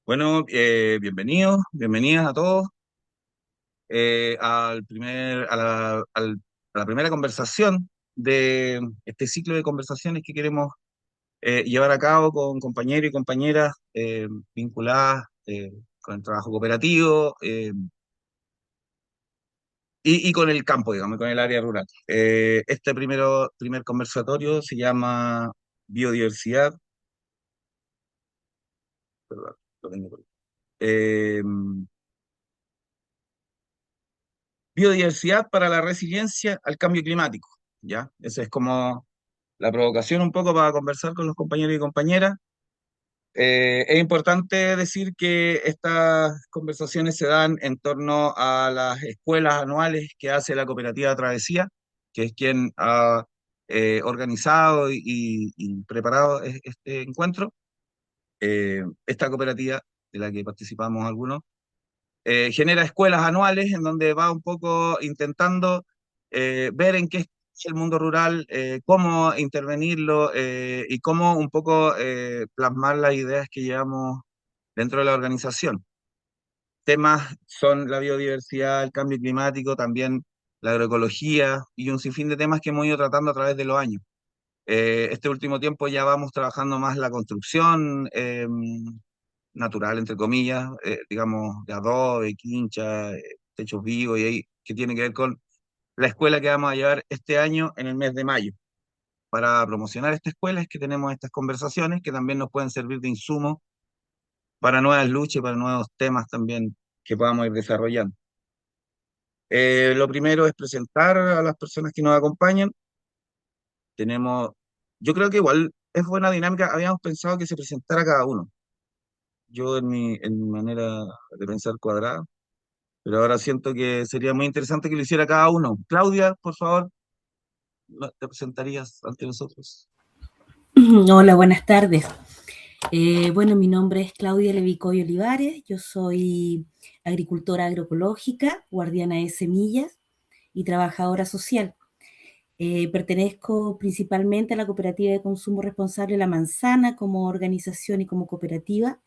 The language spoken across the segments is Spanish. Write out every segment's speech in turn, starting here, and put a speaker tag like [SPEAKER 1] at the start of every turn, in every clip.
[SPEAKER 1] Bueno, bienvenidos, bienvenidas a todos a la primera conversación de este ciclo de conversaciones que queremos llevar a cabo con compañeros y compañeras vinculadas con el trabajo cooperativo y con el campo, digamos, y con el área rural. Este primer conversatorio se llama Biodiversidad, perdón, lo tengo por ahí. Eh, Biodiversidad para la resiliencia al cambio climático, ¿ya? Esa es como la provocación un poco para conversar con los compañeros y compañeras. Es importante decir que estas conversaciones se dan en torno a las escuelas anuales que hace la cooperativa Travesía, que es quien ha organizado y preparado este encuentro. Esta cooperativa, de la que participamos algunos, genera escuelas anuales en donde va un poco intentando ver en qué es el mundo rural, cómo intervenirlo y cómo un poco plasmar las ideas que llevamos dentro de la organización. Temas son la biodiversidad, el cambio climático, también la agroecología y un sinfín de temas que hemos ido tratando a través de los años. Este último tiempo ya vamos trabajando más la construcción, natural, entre comillas, digamos, de adobe, quincha, techos vivos, y ahí, que tiene que ver con la escuela que vamos a llevar este año en el mes de mayo. Para promocionar esta escuela es que tenemos estas conversaciones que también nos pueden servir de insumo para nuevas luchas y para nuevos temas también que podamos ir desarrollando. Lo primero es presentar a las personas que nos acompañan. Tenemos, yo creo que igual es buena dinámica, habíamos pensado que se presentara cada uno. Yo en mi manera de pensar cuadrada, pero ahora siento que sería muy interesante que lo hiciera cada uno. Claudia, por favor, ¿te presentarías ante nosotros?
[SPEAKER 2] Hola, buenas tardes. Bueno, mi nombre es Claudia Levicoy Olivares, yo soy agricultora agroecológica, guardiana de semillas y trabajadora social. Pertenezco principalmente a la Cooperativa de Consumo Responsable La Manzana como organización y como cooperativa,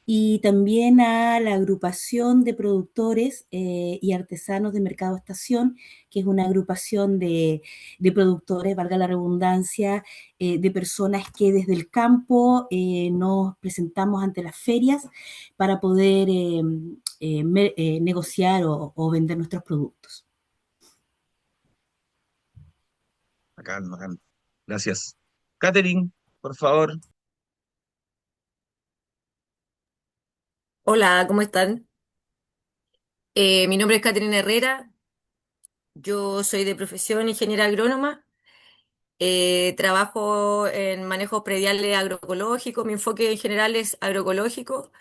[SPEAKER 2] y también a la agrupación de productores y artesanos de Mercado Estación, que es una agrupación de productores, valga la redundancia, de personas que desde el campo nos presentamos ante las ferias para poder negociar o vender nuestros productos.
[SPEAKER 1] Acá, acá. Gracias. Catherine, por favor.
[SPEAKER 3] Hola, ¿cómo están? Mi nombre es Caterina Herrera, yo soy de profesión ingeniera agrónoma, trabajo en manejos prediales agroecológicos, mi enfoque en general es agroecológico.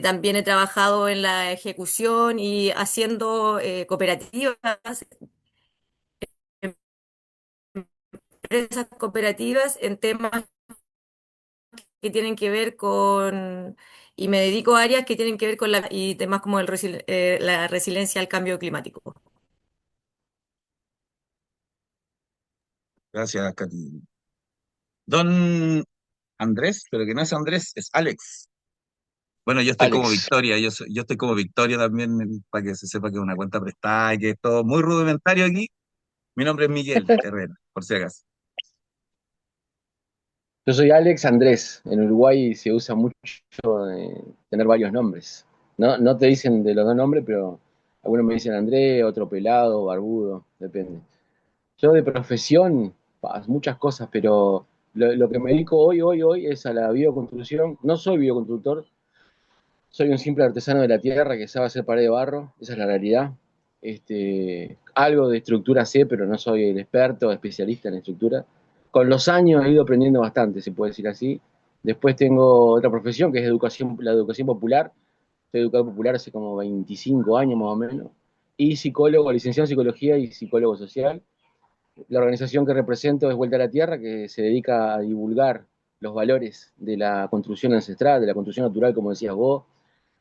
[SPEAKER 3] También he trabajado en la ejecución y haciendo cooperativas, empresas cooperativas en temas que tienen que ver con, y me dedico a áreas que tienen que ver con y temas como la resiliencia al cambio climático.
[SPEAKER 1] Gracias, Catherine. Don Andrés, pero que no es Andrés, es Alex. Bueno, yo estoy como
[SPEAKER 4] Alex,
[SPEAKER 1] Victoria, yo estoy como Victoria también, para que se sepa que es una cuenta prestada y que es todo muy rudimentario aquí. Mi nombre es Miguel Herrera, por si acaso.
[SPEAKER 4] yo soy Alex Andrés. En Uruguay se usa mucho tener varios nombres. No te dicen de los dos nombres, pero algunos me dicen Andrés, otro pelado, barbudo, depende. Yo de profesión, muchas cosas, pero lo que me dedico hoy es a la bioconstrucción. No soy bioconstructor, soy un simple artesano de la tierra que sabe hacer pared de barro, esa es la realidad. Algo de estructura sé, pero no soy el experto, especialista en estructura. Con los años he ido aprendiendo bastante, se puede decir así. Después tengo otra profesión que es la educación popular. Soy educador popular hace como 25 años más o menos. Y psicólogo, licenciado en psicología y psicólogo social. La organización que represento es Vuelta a la Tierra, que se dedica a divulgar los valores de la construcción ancestral, de la construcción natural, como decías vos,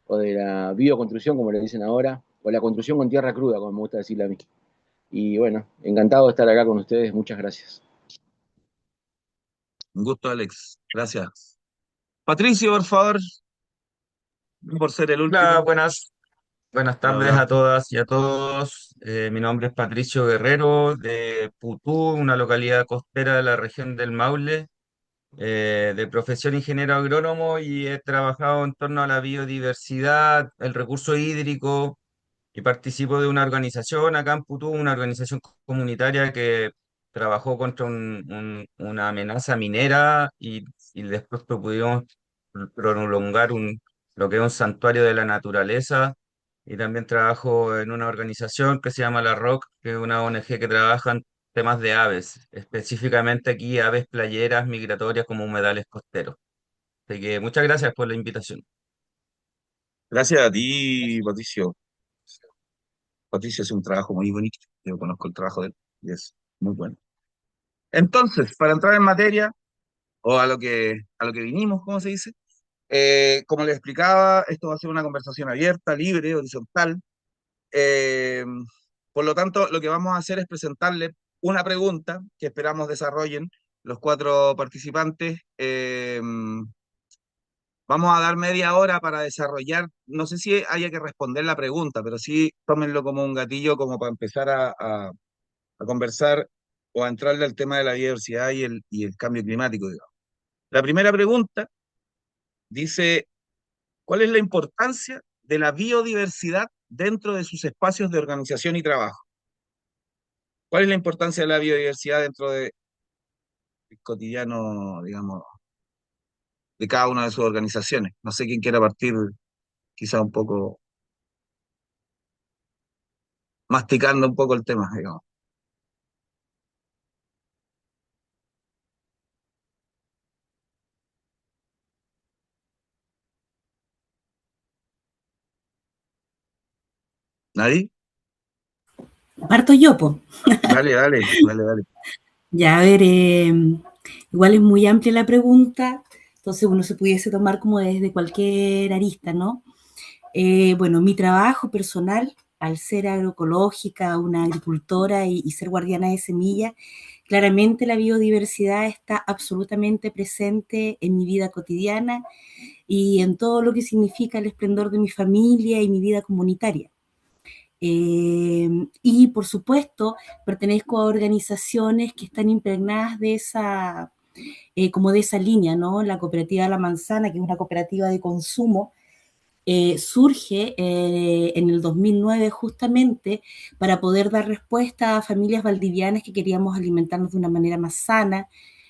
[SPEAKER 4] o de la bioconstrucción, como le dicen ahora, o la construcción con tierra cruda, como me gusta decirle a mí. Y bueno, encantado de estar acá con ustedes, muchas gracias.
[SPEAKER 1] Un gusto, Alex. Gracias. Patricio, por favor, por ser el
[SPEAKER 5] Hola,
[SPEAKER 1] último.
[SPEAKER 5] buenas
[SPEAKER 1] Hola,
[SPEAKER 5] tardes
[SPEAKER 1] hola.
[SPEAKER 5] a todas y a todos. Mi nombre es Patricio Guerrero de Putú, una localidad costera de la región del Maule, de profesión ingeniero agrónomo y he trabajado en torno a la biodiversidad, el recurso hídrico y participo de una organización acá en Putú, una organización comunitaria que trabajó contra una amenaza minera y después pudimos prolongar lo que es un santuario de la naturaleza. Y también trabajo en una organización que se llama La Rock, que es una ONG que trabaja en temas de aves, específicamente aquí aves playeras migratorias como humedales costeros. Así que muchas gracias por la invitación.
[SPEAKER 1] Gracias a ti, Patricio. Patricio hace un trabajo muy bonito. Yo conozco el trabajo de él y es muy bueno. Entonces, para entrar en materia, o a lo que vinimos, ¿cómo se dice? Como les explicaba, esto va a ser una conversación abierta, libre, horizontal. Eh, por lo tanto, lo que vamos a hacer es presentarle una pregunta que esperamos desarrollen los cuatro participantes. Vamos a dar media hora para desarrollar, no sé si haya que responder la pregunta, pero sí tómenlo como un gatillo como para empezar a conversar o a entrarle al tema de la biodiversidad y el cambio climático, digamos. La primera pregunta dice, ¿cuál es la importancia de la biodiversidad dentro de sus espacios de organización y trabajo? ¿Cuál es la importancia de la biodiversidad dentro del cotidiano, digamos, de cada una de sus organizaciones? No sé quién quiera partir, quizá un poco masticando un poco el tema, digamos. ¿Nadie?
[SPEAKER 2] Parto yo, po.
[SPEAKER 1] Dale, dale, dale, dale.
[SPEAKER 2] Ya, a ver, igual es muy amplia la pregunta, entonces uno se pudiese tomar como desde cualquier arista, ¿no? Bueno, mi trabajo personal, al ser agroecológica, una agricultora y ser guardiana de semillas, claramente la biodiversidad está absolutamente presente en mi vida cotidiana y en todo lo que significa el esplendor de mi familia y mi vida comunitaria. Y por supuesto, pertenezco a organizaciones que están impregnadas de esa, como de esa línea, ¿no? La cooperativa La Manzana, que es una cooperativa de consumo, surge en el 2009 justamente para poder dar respuesta a familias valdivianas que queríamos alimentarnos de una manera más sana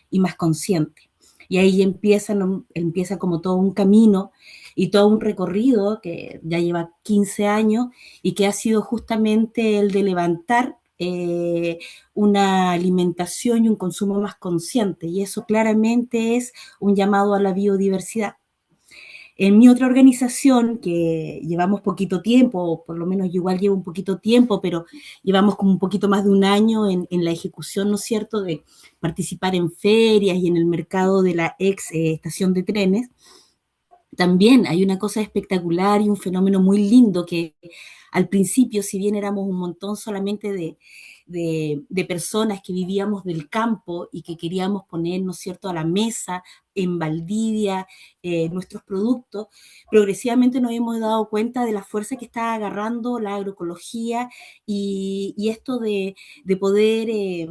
[SPEAKER 2] y más consciente. Y ahí empieza, ¿no? Empieza como todo un camino y todo un recorrido que ya lleva 15 años y que ha sido justamente el de levantar una alimentación y un consumo más consciente. Y eso claramente es un llamado a la biodiversidad. En mi otra organización, que llevamos poquito tiempo, o por lo menos yo igual llevo un poquito tiempo, pero llevamos como un poquito más de un año en la ejecución, ¿no es cierto?, de participar en ferias y en el mercado de la ex estación de trenes. También hay una cosa espectacular y un fenómeno muy lindo que al principio, si bien éramos un montón solamente de personas que vivíamos del campo y que queríamos poner, ¿no es cierto?, a la mesa en Valdivia nuestros productos, progresivamente nos hemos dado cuenta de la fuerza que está agarrando la agroecología y esto de poder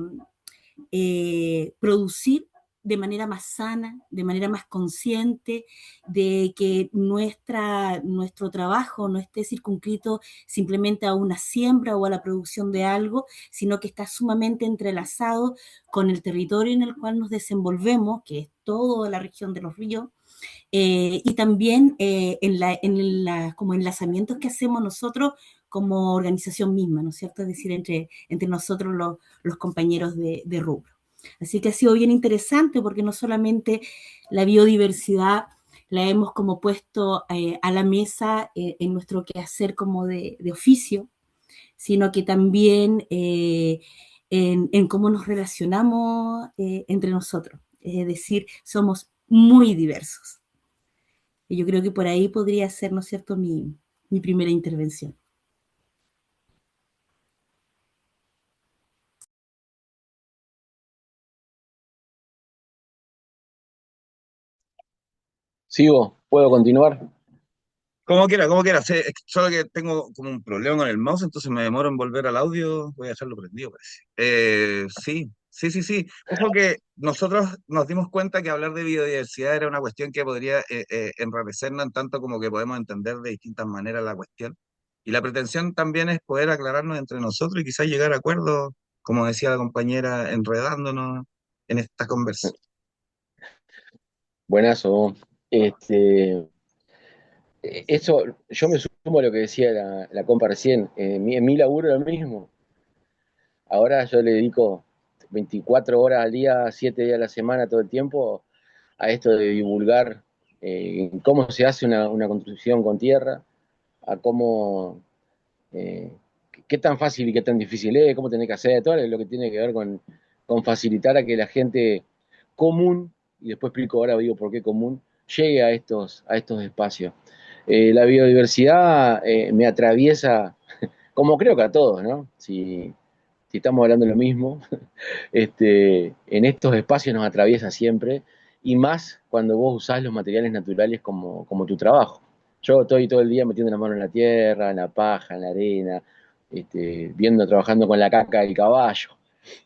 [SPEAKER 2] producir de manera más sana, de manera más consciente, de que nuestro trabajo no esté circunscrito simplemente a una siembra o a la producción de algo, sino que está sumamente entrelazado con el territorio en el cual nos desenvolvemos, que es toda la región de los ríos, y también como enlazamientos que hacemos nosotros como organización misma, ¿no es cierto? Es decir, entre nosotros los compañeros de rubro. Así que ha sido bien interesante porque no solamente la biodiversidad la hemos como puesto a la mesa en nuestro quehacer como de oficio, sino que también en cómo nos relacionamos entre nosotros. Es decir, somos muy diversos. Y yo creo que por ahí podría ser, ¿no es cierto?, mi primera intervención.
[SPEAKER 4] ¿Sigo? ¿Puedo continuar?
[SPEAKER 1] Como quiera, como quiera. Solo que tengo como un problema con el mouse, entonces me demoro en volver al audio. Voy a dejarlo prendido, parece. Sí, sí, sí, sí. Ojo que nosotros nos dimos cuenta que hablar de biodiversidad era una cuestión que podría enrarecernos en tanto como que podemos entender de distintas maneras la cuestión. Y la pretensión también es poder aclararnos entre nosotros y quizás llegar a acuerdos, como decía la compañera, enredándonos en esta conversación.
[SPEAKER 4] Buenazo. Este, Eso, yo me sumo a lo que decía la compa recién. En mi laburo lo mismo. Ahora yo le dedico 24 horas al día, 7 días a la semana, todo el tiempo, a esto de divulgar cómo se hace una construcción con tierra, a cómo, eh, qué tan fácil y qué tan difícil es, cómo tiene que hacer, todo lo que tiene que ver con facilitar a que la gente común, y después explico ahora, digo por qué común, llegue a estos espacios. La biodiversidad me atraviesa, como creo que a todos, ¿no? Si estamos hablando de lo mismo, en estos espacios nos atraviesa siempre, y más cuando vos usás los materiales naturales como tu trabajo. Yo estoy todo el día metiendo la mano en la tierra, en la paja, en la arena, viendo, trabajando con la caca del caballo.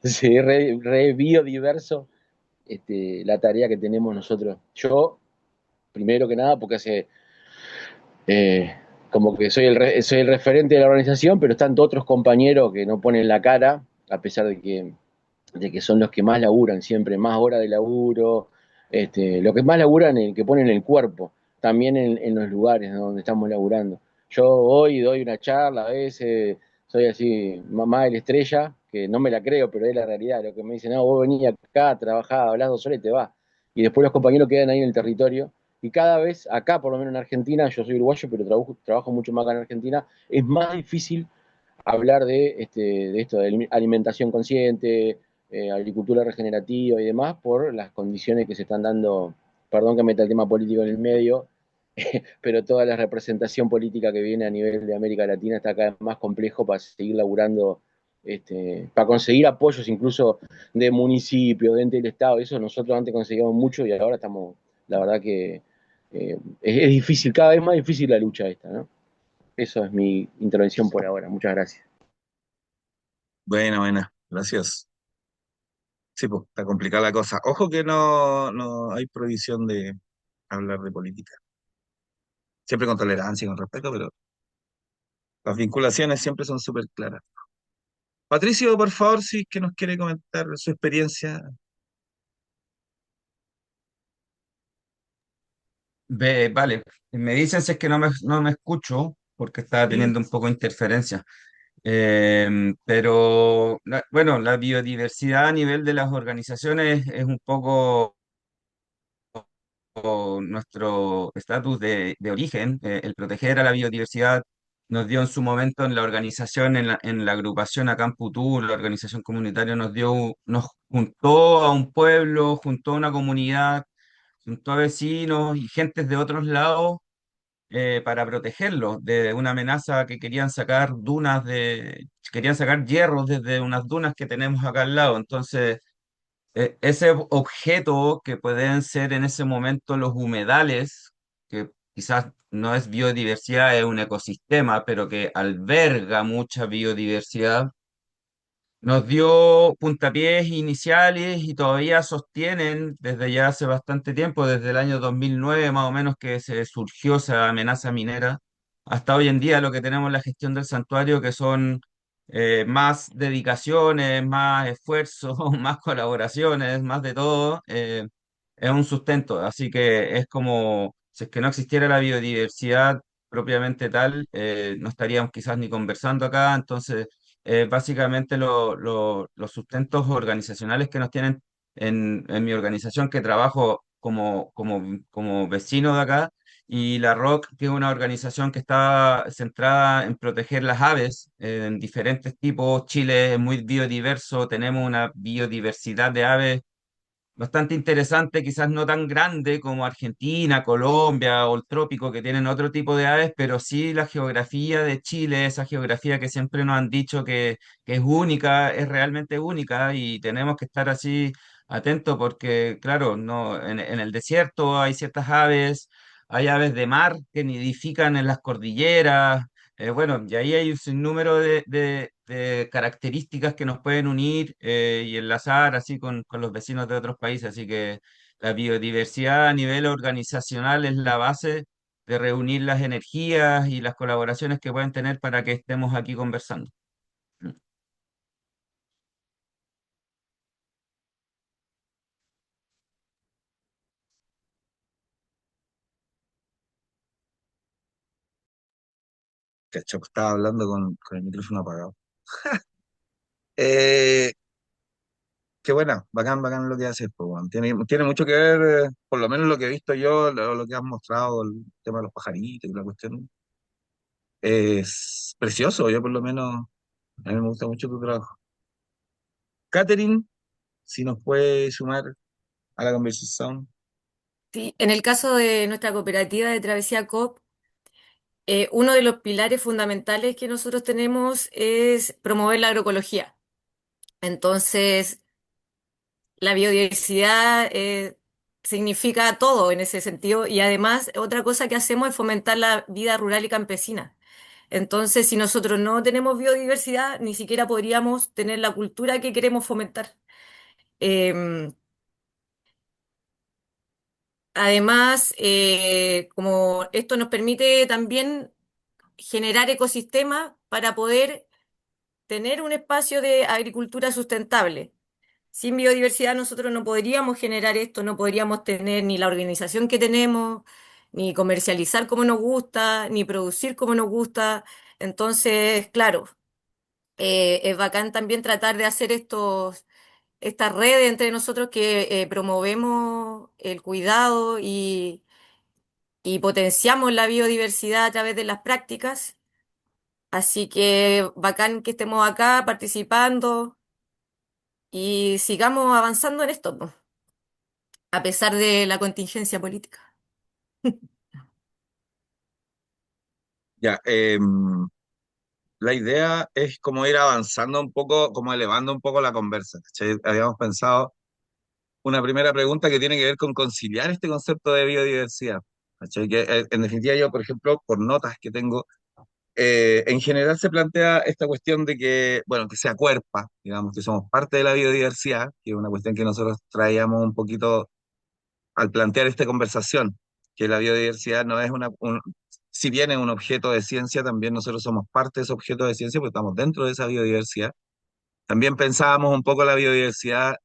[SPEAKER 4] Sí, re biodiverso la tarea que tenemos nosotros. Yo, primero que nada, porque eh, como que soy el referente de la organización, pero están otros compañeros que no ponen la cara, a pesar de que son los que más laburan siempre, más horas de laburo, lo que más laburan, el que ponen el cuerpo, también en los lugares, ¿no?, donde estamos laburando. Yo hoy doy una charla, a veces soy así, mamá de la estrella, que no me la creo, pero es la realidad. Lo que me dicen, no, vos venís acá, trabajás, hablás 2 horas y te vas. Y después los compañeros quedan ahí en el territorio. Y cada vez, acá por lo menos en Argentina, yo soy uruguayo, pero trabajo mucho más acá en Argentina, es más difícil hablar de esto, de alimentación consciente, agricultura regenerativa y demás, por las condiciones que se están dando, perdón que meta el tema político en el medio, pero toda la representación política que viene a nivel de América Latina está cada vez más complejo para seguir laburando, para conseguir apoyos incluso de municipios, de ente del Estado. Eso nosotros antes conseguíamos mucho y ahora estamos, la verdad que es difícil, cada vez más difícil la lucha esta, ¿no? Eso es mi intervención por ahora. Muchas gracias.
[SPEAKER 1] Buena, buena. Gracias. Sí, pues, está complicada la cosa. Ojo que no hay prohibición de hablar de política. Siempre con tolerancia y con respeto, pero las vinculaciones siempre son súper claras. Patricio, por favor, si es que nos quiere comentar su experiencia.
[SPEAKER 5] Vale, me dicen si es que no me escucho porque estaba
[SPEAKER 1] Sí.
[SPEAKER 5] teniendo un poco de interferencia. Pero bueno, la biodiversidad a nivel de las organizaciones es un poco nuestro estatus de origen. El proteger a la biodiversidad nos dio en su momento en la organización, en la agrupación acá en Putú, la organización comunitaria nos juntó a un pueblo, juntó a una comunidad, juntó a vecinos y gentes de otros lados para protegerlos de una amenaza que querían sacar hierros desde unas dunas que tenemos acá al lado. Entonces, ese objeto que pueden ser en ese momento los humedales, que quizás no es biodiversidad, es un ecosistema, pero que alberga mucha biodiversidad, nos dio puntapiés iniciales y todavía sostienen desde ya hace bastante tiempo, desde el año 2009 más o menos que se surgió esa amenaza minera, hasta hoy en día lo que tenemos en la gestión del santuario, que son más dedicaciones, más esfuerzos, más colaboraciones, más de todo, es un sustento. Así que es como, si es que no existiera la biodiversidad propiamente tal, no estaríamos quizás ni conversando acá. Entonces básicamente los sustentos organizacionales que nos tienen en mi organización, que trabajo como vecino de acá, y la ROC, que es una organización que está centrada en proteger las aves en diferentes tipos. Chile es muy biodiverso, tenemos una biodiversidad de aves bastante interesante, quizás no tan grande como Argentina, Colombia o el trópico, que tienen otro tipo de aves, pero sí la geografía de Chile, esa geografía que siempre nos han dicho que es única, es realmente única y tenemos que estar así atento porque, claro, no, en el desierto hay ciertas aves, hay aves de mar que nidifican en las cordilleras, bueno, y ahí hay un sinnúmero de características que nos pueden unir y enlazar así con los vecinos de otros países, así que la biodiversidad a nivel organizacional es la base de reunir las energías y las colaboraciones que pueden tener para que estemos aquí conversando.
[SPEAKER 1] Cacho, estaba hablando con el micrófono apagado. Eh, Qué buena, bacán, bacán lo que haces, po, weón. Tiene mucho que ver, por lo menos lo que he visto yo, lo que has mostrado, el tema de los pajaritos y la cuestión. Es precioso, yo por lo menos, a mí me gusta mucho tu trabajo. Catherine, si nos puede sumar a la conversación.
[SPEAKER 3] Sí, en el caso de nuestra cooperativa de Travesía COP, uno de los pilares fundamentales que nosotros tenemos es promover la agroecología. Entonces, la biodiversidad significa todo en ese sentido y además otra cosa que hacemos es fomentar la vida rural y campesina. Entonces, si nosotros no tenemos biodiversidad, ni siquiera podríamos tener la cultura que queremos fomentar. Em, Además, como esto nos permite también generar ecosistemas para poder tener un espacio de agricultura sustentable. Sin biodiversidad nosotros no podríamos generar esto, no podríamos tener ni la organización que tenemos, ni comercializar como nos gusta, ni producir como nos gusta. Entonces, claro, es bacán también tratar de hacer estas redes entre nosotros que promovemos el cuidado y potenciamos la biodiversidad a través de las prácticas. Así que bacán que estemos acá participando y sigamos avanzando en esto, po, a pesar de la contingencia política.
[SPEAKER 1] Ya, la idea es como ir avanzando un poco, como elevando un poco la conversa, ¿cachai? Habíamos pensado una primera pregunta que tiene que ver con conciliar este concepto de biodiversidad, ¿cachai? Que en definitiva yo, por ejemplo, por notas que tengo, en general se plantea esta cuestión de que, bueno, que se acuerpa, digamos, que somos parte de la biodiversidad, que es una cuestión que nosotros traíamos un poquito al plantear esta conversación, que la biodiversidad no es si bien es un objeto de ciencia, también nosotros somos parte de ese objeto de ciencia porque estamos dentro de esa biodiversidad. También pensábamos un poco la biodiversidad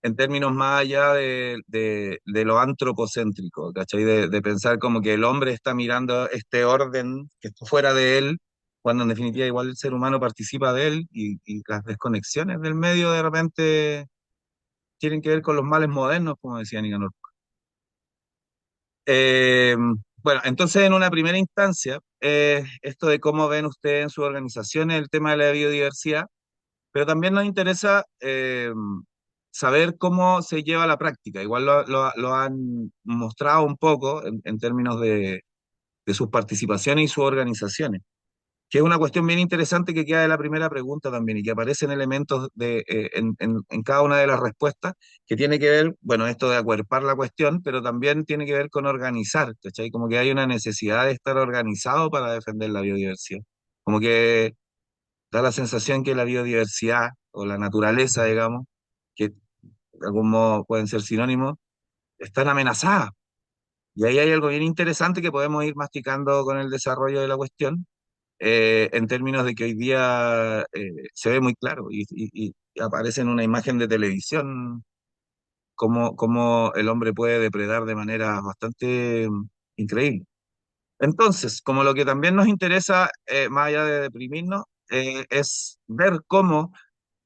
[SPEAKER 1] en términos más allá de lo antropocéntrico, ¿cachai? De pensar como que el hombre está mirando este orden que está fuera de él, cuando en definitiva igual el ser humano participa de él y las desconexiones del medio de repente tienen que ver con los males modernos, como decía Nicanor. Eh, bueno, entonces en una primera instancia, esto de cómo ven ustedes en sus organizaciones el tema de la biodiversidad, pero también nos interesa saber cómo se lleva a la práctica. Igual lo han mostrado un poco en términos de sus participaciones y sus organizaciones, que es una cuestión bien interesante que queda de la primera pregunta también y que aparecen elementos en cada una de las respuestas, que tiene que ver, bueno, esto de acuerpar la cuestión, pero también tiene que ver con organizar, ¿cachai? Como que hay una necesidad de estar organizado para defender la biodiversidad. Como que da la sensación que la biodiversidad o la naturaleza, digamos, que de algún modo pueden ser sinónimos, están amenazadas. Y ahí hay algo bien interesante que podemos ir masticando con el desarrollo de la cuestión, en términos de que hoy día se ve muy claro y aparece en una imagen de televisión cómo el hombre puede depredar de manera bastante increíble. Entonces, como lo que también nos interesa, más allá de deprimirnos, es ver cómo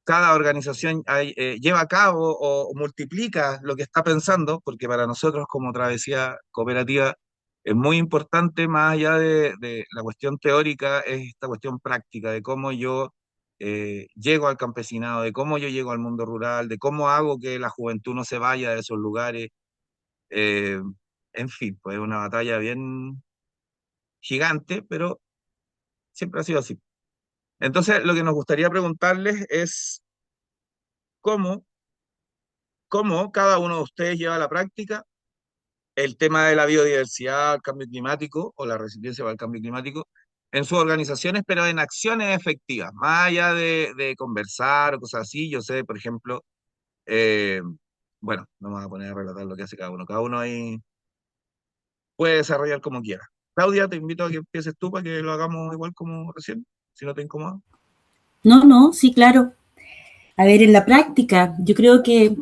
[SPEAKER 1] cada organización lleva a cabo o multiplica lo que está pensando, porque para nosotros como Travesía Cooperativa es muy importante, más allá de la cuestión teórica, es esta cuestión práctica de cómo yo llego al campesinado, de cómo yo llego al mundo rural, de cómo hago que la juventud no se vaya de esos lugares. eh, en fin, pues es una batalla bien gigante, pero siempre ha sido así. Entonces, lo que nos gustaría preguntarles es cómo cómo cada uno de ustedes lleva a la práctica el tema de la biodiversidad, el cambio climático o la resiliencia para el cambio climático en sus organizaciones, pero en acciones efectivas, más allá de conversar o cosas así. Yo sé, por ejemplo, eh, bueno, no me voy a poner a relatar lo que hace cada uno ahí puede desarrollar como quiera. Claudia, te invito a que empieces tú para que lo hagamos igual como recién, si no te incomoda.
[SPEAKER 2] No, no, sí, claro. A ver, en la práctica, yo creo que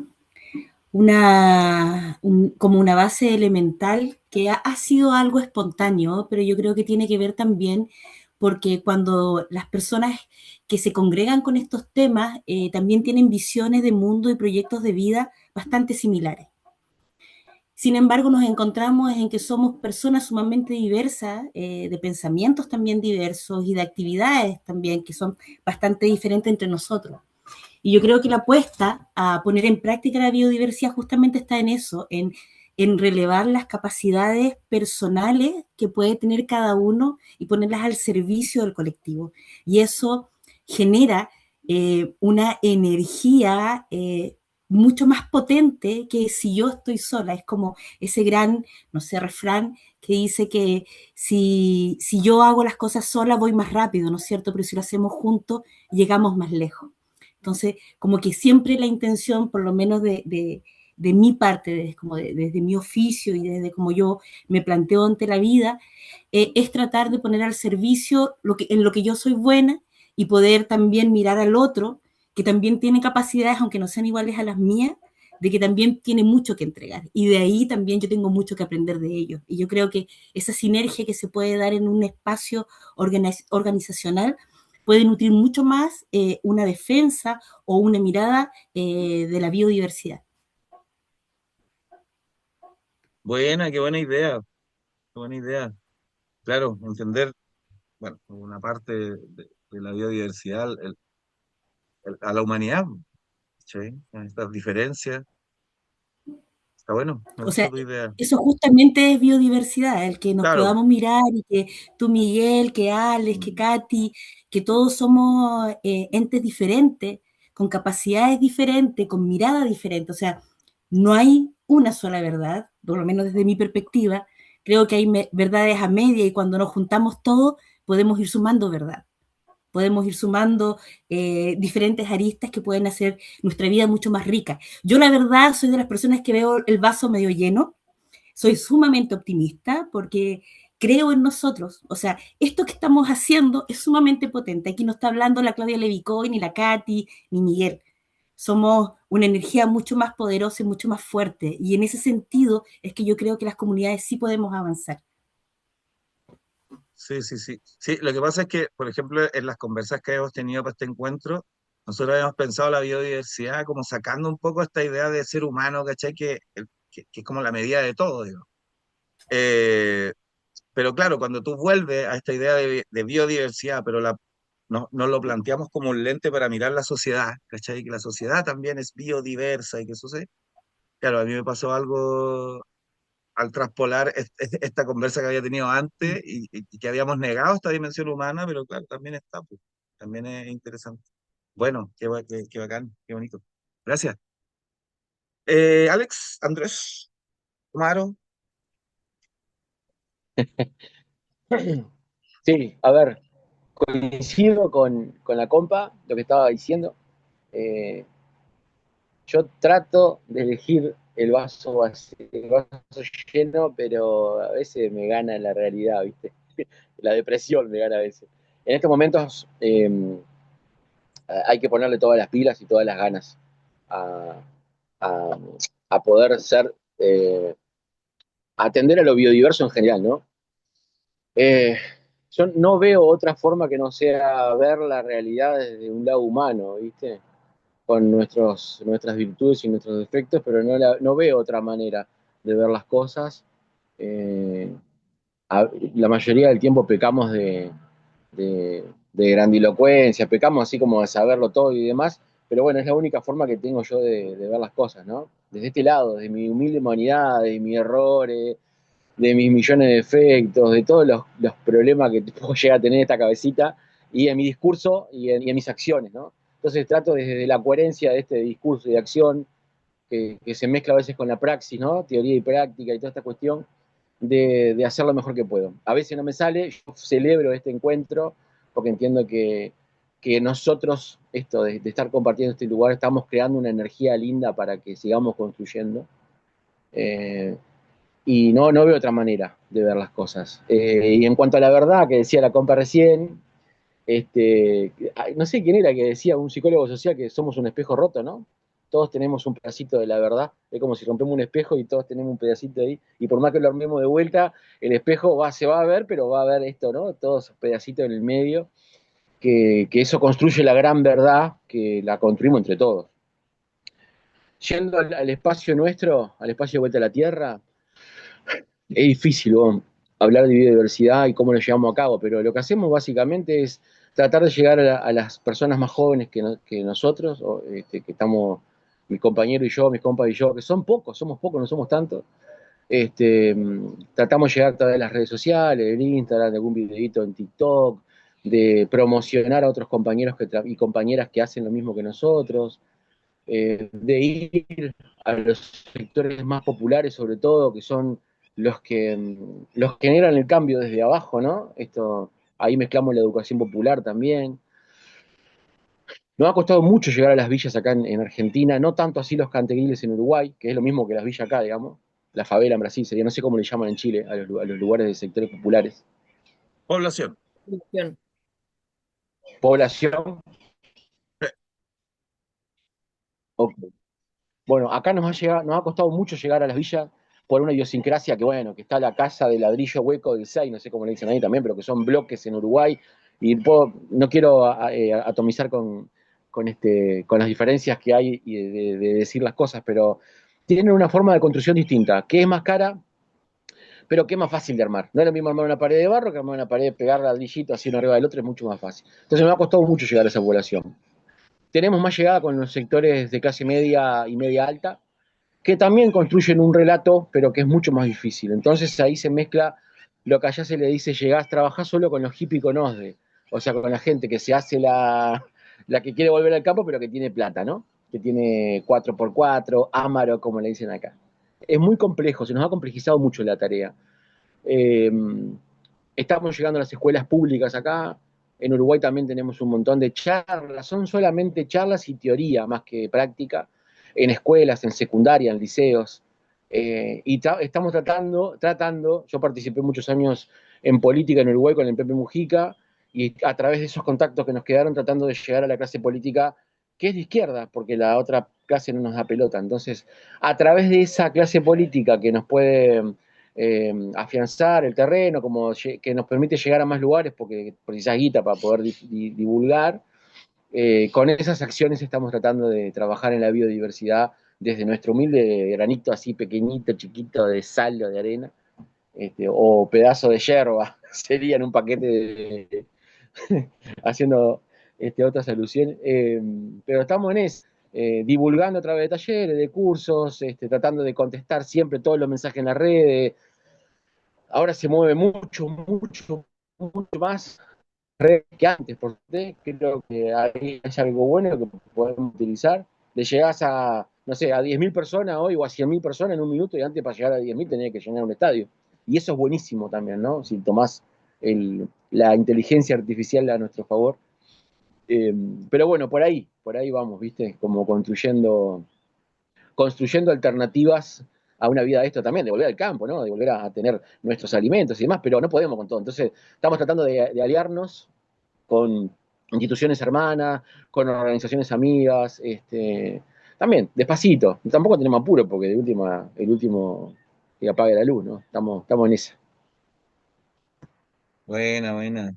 [SPEAKER 2] como una base elemental que ha sido algo espontáneo, pero yo creo que tiene que ver también porque cuando las personas que se congregan con estos temas también tienen visiones de mundo y proyectos de vida bastante similares. Sin embargo, nos encontramos en que somos personas sumamente diversas, de pensamientos también diversos y de actividades también que son bastante diferentes entre nosotros. Y yo creo que la apuesta a poner en práctica la biodiversidad justamente está en eso, en relevar las capacidades personales que puede tener cada uno y ponerlas al servicio del colectivo. Y eso genera una energía mucho más potente que si yo estoy sola. Es como ese gran, no sé, refrán que dice que si yo hago las cosas sola voy más rápido, ¿no es cierto? Pero si lo hacemos juntos, llegamos más lejos. Entonces, como que siempre la intención, por lo menos de mi parte, desde mi oficio y desde como yo me planteo ante la vida, es tratar de poner al servicio en lo que yo soy buena y poder también mirar al otro, que también tiene capacidades, aunque no sean iguales a las mías, de que también tiene mucho que entregar. Y de ahí también yo tengo mucho que aprender de ellos. Y yo creo que esa sinergia que se puede dar en un espacio organizacional puede nutrir mucho más una defensa o una mirada de la biodiversidad.
[SPEAKER 1] Buena, qué buena idea, qué buena idea. Claro, entender, bueno, una parte de la biodiversidad a la humanidad, ¿sí? Estas diferencias. Está bueno, me
[SPEAKER 2] O sea,
[SPEAKER 1] gustó tu idea.
[SPEAKER 2] eso justamente es biodiversidad, el que nos
[SPEAKER 1] Claro,
[SPEAKER 2] podamos mirar y que tú, Miguel, que Alex, que
[SPEAKER 1] mm,
[SPEAKER 2] Katy, que todos somos entes diferentes, con capacidades diferentes, con mirada diferente. O sea, no hay una sola verdad, por lo menos desde mi perspectiva. Creo que hay verdades a media y cuando nos juntamos todos podemos ir sumando verdad. Podemos ir sumando diferentes aristas que pueden hacer nuestra vida mucho más rica. Yo la verdad soy de las personas que veo el vaso medio lleno, soy sumamente optimista porque creo en nosotros. O sea, esto que estamos haciendo es sumamente potente. Aquí no está hablando la Claudia Levicoy, ni la Katy, ni Miguel. Somos una energía mucho más poderosa y mucho más fuerte. Y en ese sentido es que yo creo que las comunidades sí podemos avanzar.
[SPEAKER 1] sí, sí, sí. Sí, lo que pasa es que, por ejemplo, en las conversas que hemos tenido para este encuentro, nosotros habíamos pensado la biodiversidad como sacando un poco esta idea de ser humano, ¿cachai? Que es como la medida de todo, digo. Eh, pero claro, cuando tú vuelves a esta idea de biodiversidad, pero no lo planteamos como un lente para mirar la sociedad, ¿cachai? Que la sociedad también es biodiversa y que eso se... Claro, a mí me pasó algo al traspolar esta conversa que había tenido antes y que habíamos negado esta dimensión humana, pero claro, también está, pues, también es interesante. Bueno, qué bacán, qué bonito. Gracias. Alex, Andrés, Maro,
[SPEAKER 4] Sí, a ver, coincido con la compa, lo que estaba diciendo. Eh, yo trato de elegir el vaso lleno, pero a veces me gana la realidad, ¿viste? La depresión me gana a veces. En estos momentos hay que ponerle todas las pilas y todas las ganas a, a, a poder ser, atender a lo biodiverso en general, ¿no? Eh, yo no veo otra forma que no sea ver la realidad desde un lado humano, ¿viste? Con nuestras virtudes y nuestros defectos, pero no veo otra manera de ver las cosas. Eh, la mayoría del tiempo pecamos de grandilocuencia, pecamos así como de saberlo todo y demás, pero bueno, es la única forma que tengo yo de ver las cosas, ¿no? Desde este lado, de mi humilde humanidad, de mis errores, de mis millones de defectos, de todos los problemas que puedo llegar a tener esta cabecita, y en mi discurso y en mis acciones, ¿no? Entonces trato desde la coherencia de este discurso y de acción que se mezcla a veces con la praxis, ¿no? Teoría y práctica y toda esta cuestión de hacer lo mejor que puedo. A veces no me sale, yo celebro este encuentro porque entiendo que nosotros, esto de estar compartiendo este lugar, estamos creando una energía linda para que sigamos construyendo. Eh, y no veo otra manera de ver las cosas. Y en cuanto a la verdad que decía la compa recién, no sé quién era que decía, un psicólogo social, que somos un espejo roto, ¿no? Todos tenemos un pedacito de la verdad, es como si rompemos un espejo y todos tenemos un pedacito ahí, y por más que lo armemos de vuelta, el espejo se va a ver, pero va a ver esto, ¿no? Todos esos pedacitos en el medio, que eso construye la gran verdad, que la construimos entre todos. Yendo al espacio nuestro, al espacio de vuelta a la Tierra, es difícil, ¿no? Hablar de biodiversidad y cómo lo llevamos a cabo, pero lo que hacemos básicamente es tratar de llegar a las personas más jóvenes que nosotros, que estamos, mi compañero y yo, mis compas y yo, que son pocos, somos pocos, no somos tantos. Tratamos de llegar a través de las redes sociales, del Instagram, de algún videito en TikTok, de promocionar a otros compañeros y compañeras que hacen lo mismo que nosotros, de ir a los sectores más populares, sobre todo, que son los que generan el cambio desde abajo, ¿no? Ahí mezclamos la educación popular también. Nos ha costado mucho llegar a las villas acá en Argentina, no tanto así los canteriles en Uruguay, que es lo mismo que las villas acá, digamos. La favela en Brasil sería, no sé cómo le llaman en Chile, a los lugares de sectores populares.
[SPEAKER 1] Población.
[SPEAKER 4] Población, ok. Bueno, acá nos ha costado mucho llegar a las villas por una idiosincrasia que, bueno, que está la casa de ladrillo hueco del 6, no sé cómo le dicen ahí también, pero que son bloques en Uruguay. Y no quiero atomizar con las diferencias que hay y de decir las cosas, pero tienen una forma de construcción distinta, que es más cara, pero que es más fácil de armar. No es lo mismo armar una pared de barro que armar una pared, pegar ladrillitos así uno arriba del otro, es mucho más fácil. Entonces me ha costado mucho llegar a esa población. Tenemos más llegada con los sectores de clase media y media alta, que también construyen un relato, pero que es mucho más difícil. Entonces ahí se mezcla lo que allá se le dice, llegás, trabajás solo con los hippies con OSDE, o sea, con la gente que se hace la que quiere volver al campo, pero que tiene plata, ¿no? Que tiene 4x4, Amaro, como le dicen acá. Es muy complejo, se nos ha complejizado mucho la tarea. Eh, Estamos llegando a las escuelas públicas acá, en Uruguay también tenemos un montón de charlas, son solamente charlas y teoría más que práctica, en escuelas, en secundaria, en liceos. Estamos tratando, yo participé muchos años en política en Uruguay con el Pepe Mujica, y a través de esos contactos que nos quedaron tratando de llegar a la clase política que es de izquierda, porque la otra clase no nos da pelota. Entonces, a través de esa clase política que nos puede afianzar el terreno, que nos permite llegar a más lugares porque precisas guita para poder divulgar. Con esas acciones estamos tratando de trabajar en la biodiversidad desde nuestro humilde granito así pequeñito, chiquito de sal o de arena, o pedazo de yerba, sería en un paquete haciendo otras alusiones, pero estamos en eso, divulgando a través de talleres, de cursos, tratando de contestar siempre todos los mensajes en la red. Ahora se mueve mucho más red que antes, porque creo que ahí hay algo bueno que podemos utilizar. Le llegás no sé, a 10.000 personas hoy o a 100.000 personas en un minuto, y antes para llegar a 10.000 tenía que llenar un estadio. Y eso es buenísimo también, ¿no? Si tomás la inteligencia artificial a nuestro favor. Eh, pero bueno, por ahí vamos, ¿viste? Como construyendo alternativas a una vida de esto también, de volver al campo, ¿no? De volver a tener nuestros alimentos y demás, pero no podemos con todo. Entonces, estamos tratando de aliarnos con instituciones hermanas, con organizaciones amigas, también, despacito. Tampoco tenemos apuro, porque el último que apague la luz, ¿no? Estamos en esa.
[SPEAKER 1] Buena, buena.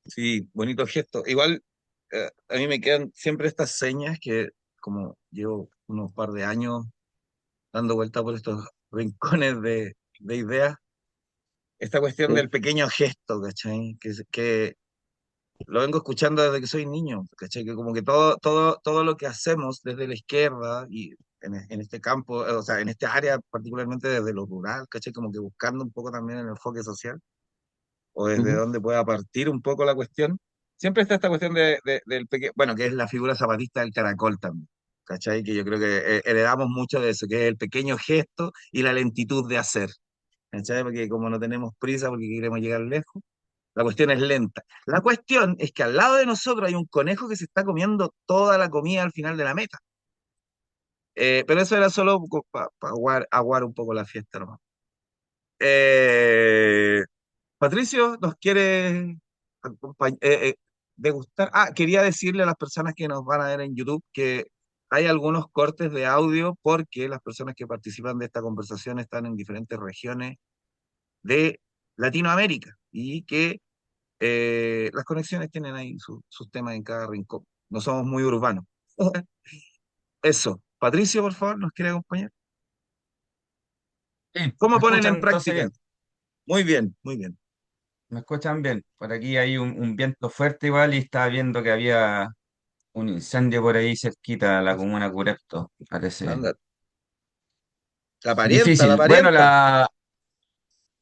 [SPEAKER 1] Sí, bonito gesto. Igual, a mí me quedan siempre estas señas que, como llevo unos par de años dando vuelta por estos rincones de ideas, esta cuestión
[SPEAKER 4] Sí.
[SPEAKER 1] del pequeño gesto, ¿cachai? Que lo vengo escuchando desde que soy niño, ¿cachai? Que como que todo lo que hacemos desde la izquierda y en este campo, o sea, en esta área, particularmente desde lo rural, ¿cachai? Como que buscando un poco también el enfoque social, o desde
[SPEAKER 4] Ujú.
[SPEAKER 1] donde pueda partir un poco la cuestión. Siempre está esta cuestión del pequeño, bueno, que es la figura zapatista del caracol también, ¿cachai? Que yo creo que heredamos mucho de eso, que es el pequeño gesto y la lentitud de hacer, ¿cachai? Porque como no tenemos prisa porque queremos llegar lejos, la cuestión es lenta. La cuestión es que al lado de nosotros hay un conejo que se está comiendo toda la comida al final de la meta. Pero eso era solo para aguar un poco la fiesta, nomás. Eh, Patricio, ¿nos quiere degustar? Ah, quería decirle a las personas que nos van a ver en YouTube que hay algunos cortes de audio porque las personas que participan de esta conversación están en diferentes regiones de Latinoamérica y que las conexiones tienen ahí sus temas en cada rincón. No somos muy urbanos. Eso. Patricio, por favor, ¿nos quiere acompañar?
[SPEAKER 5] Sí,
[SPEAKER 1] ¿Cómo
[SPEAKER 5] ¿me
[SPEAKER 1] ponen en
[SPEAKER 5] escuchan entonces
[SPEAKER 1] práctica?
[SPEAKER 5] bien?
[SPEAKER 1] Muy bien, muy bien.
[SPEAKER 5] ¿Me escuchan bien? Por aquí hay un viento fuerte igual y estaba viendo que había un incendio por ahí cerquita a la comuna Curepto, parece.
[SPEAKER 1] Anda, la
[SPEAKER 5] Difícil. Bueno,
[SPEAKER 1] parienta.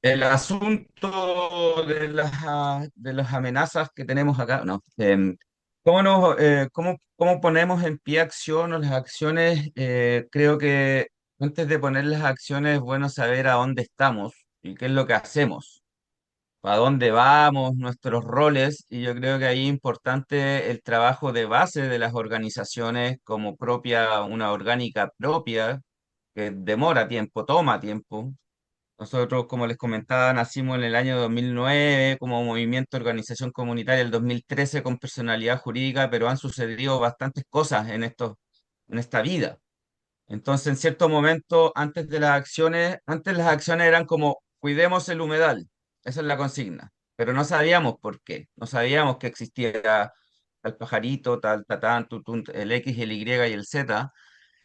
[SPEAKER 5] el asunto de las amenazas que tenemos acá, ¿no? ¿Cómo ponemos en pie acción o las acciones? Creo que antes de poner las acciones es bueno saber a dónde estamos y qué es lo que hacemos, para dónde vamos, nuestros roles, y yo creo que ahí es importante el trabajo de base de las organizaciones como propia, una orgánica propia, que demora tiempo, toma tiempo. Nosotros, como les comentaba, nacimos en el año 2009 como movimiento de organización comunitaria, el 2013 con personalidad jurídica, pero han sucedido bastantes cosas en esta vida. Entonces, en cierto momento, antes las acciones eran como cuidemos el humedal, esa es la consigna, pero no sabíamos por qué, no sabíamos que existía tal pajarito, tal tatán, tutún, el X, el Y y el Z.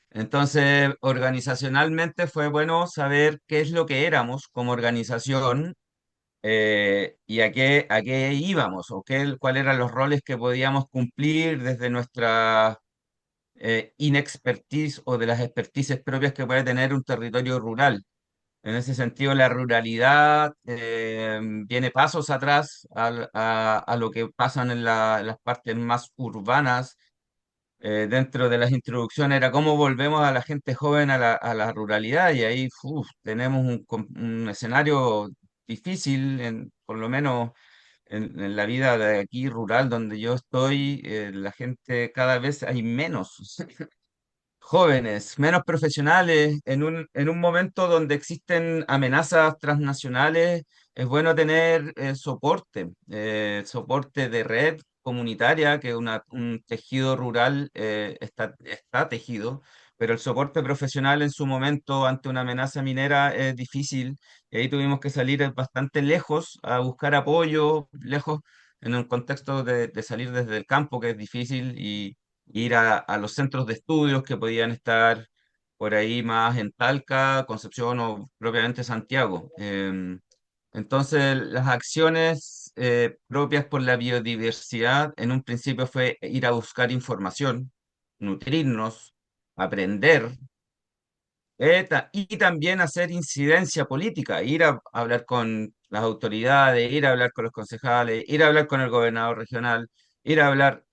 [SPEAKER 5] Entonces, organizacionalmente fue bueno saber qué es lo que éramos como organización y a qué íbamos o cuáles eran los roles que podíamos cumplir desde nuestra inexpertise o de las expertices propias que puede tener un territorio rural. En ese sentido, la ruralidad viene pasos atrás a lo que pasan en las partes más urbanas. Dentro de las introducciones era cómo volvemos a la gente joven a la ruralidad y ahí tenemos un escenario difícil, por lo menos en la vida de aquí rural donde yo estoy, la gente cada vez hay menos. Jóvenes, menos profesionales, en un momento donde existen amenazas transnacionales, es bueno tener soporte de red comunitaria, que un tejido rural está tejido, pero el soporte profesional en su momento ante una amenaza minera es difícil, y ahí tuvimos que salir bastante lejos a buscar apoyo, lejos en un contexto de salir desde el campo, que es difícil, y ir a los centros de estudios que podían estar por ahí más en Talca, Concepción o propiamente Santiago. Entonces, las acciones propias por la biodiversidad en un principio fue ir a buscar información, nutrirnos, aprender. Y también hacer incidencia política, ir a hablar con las autoridades, ir a hablar con los concejales, ir a hablar con el gobernador regional, ir a hablar,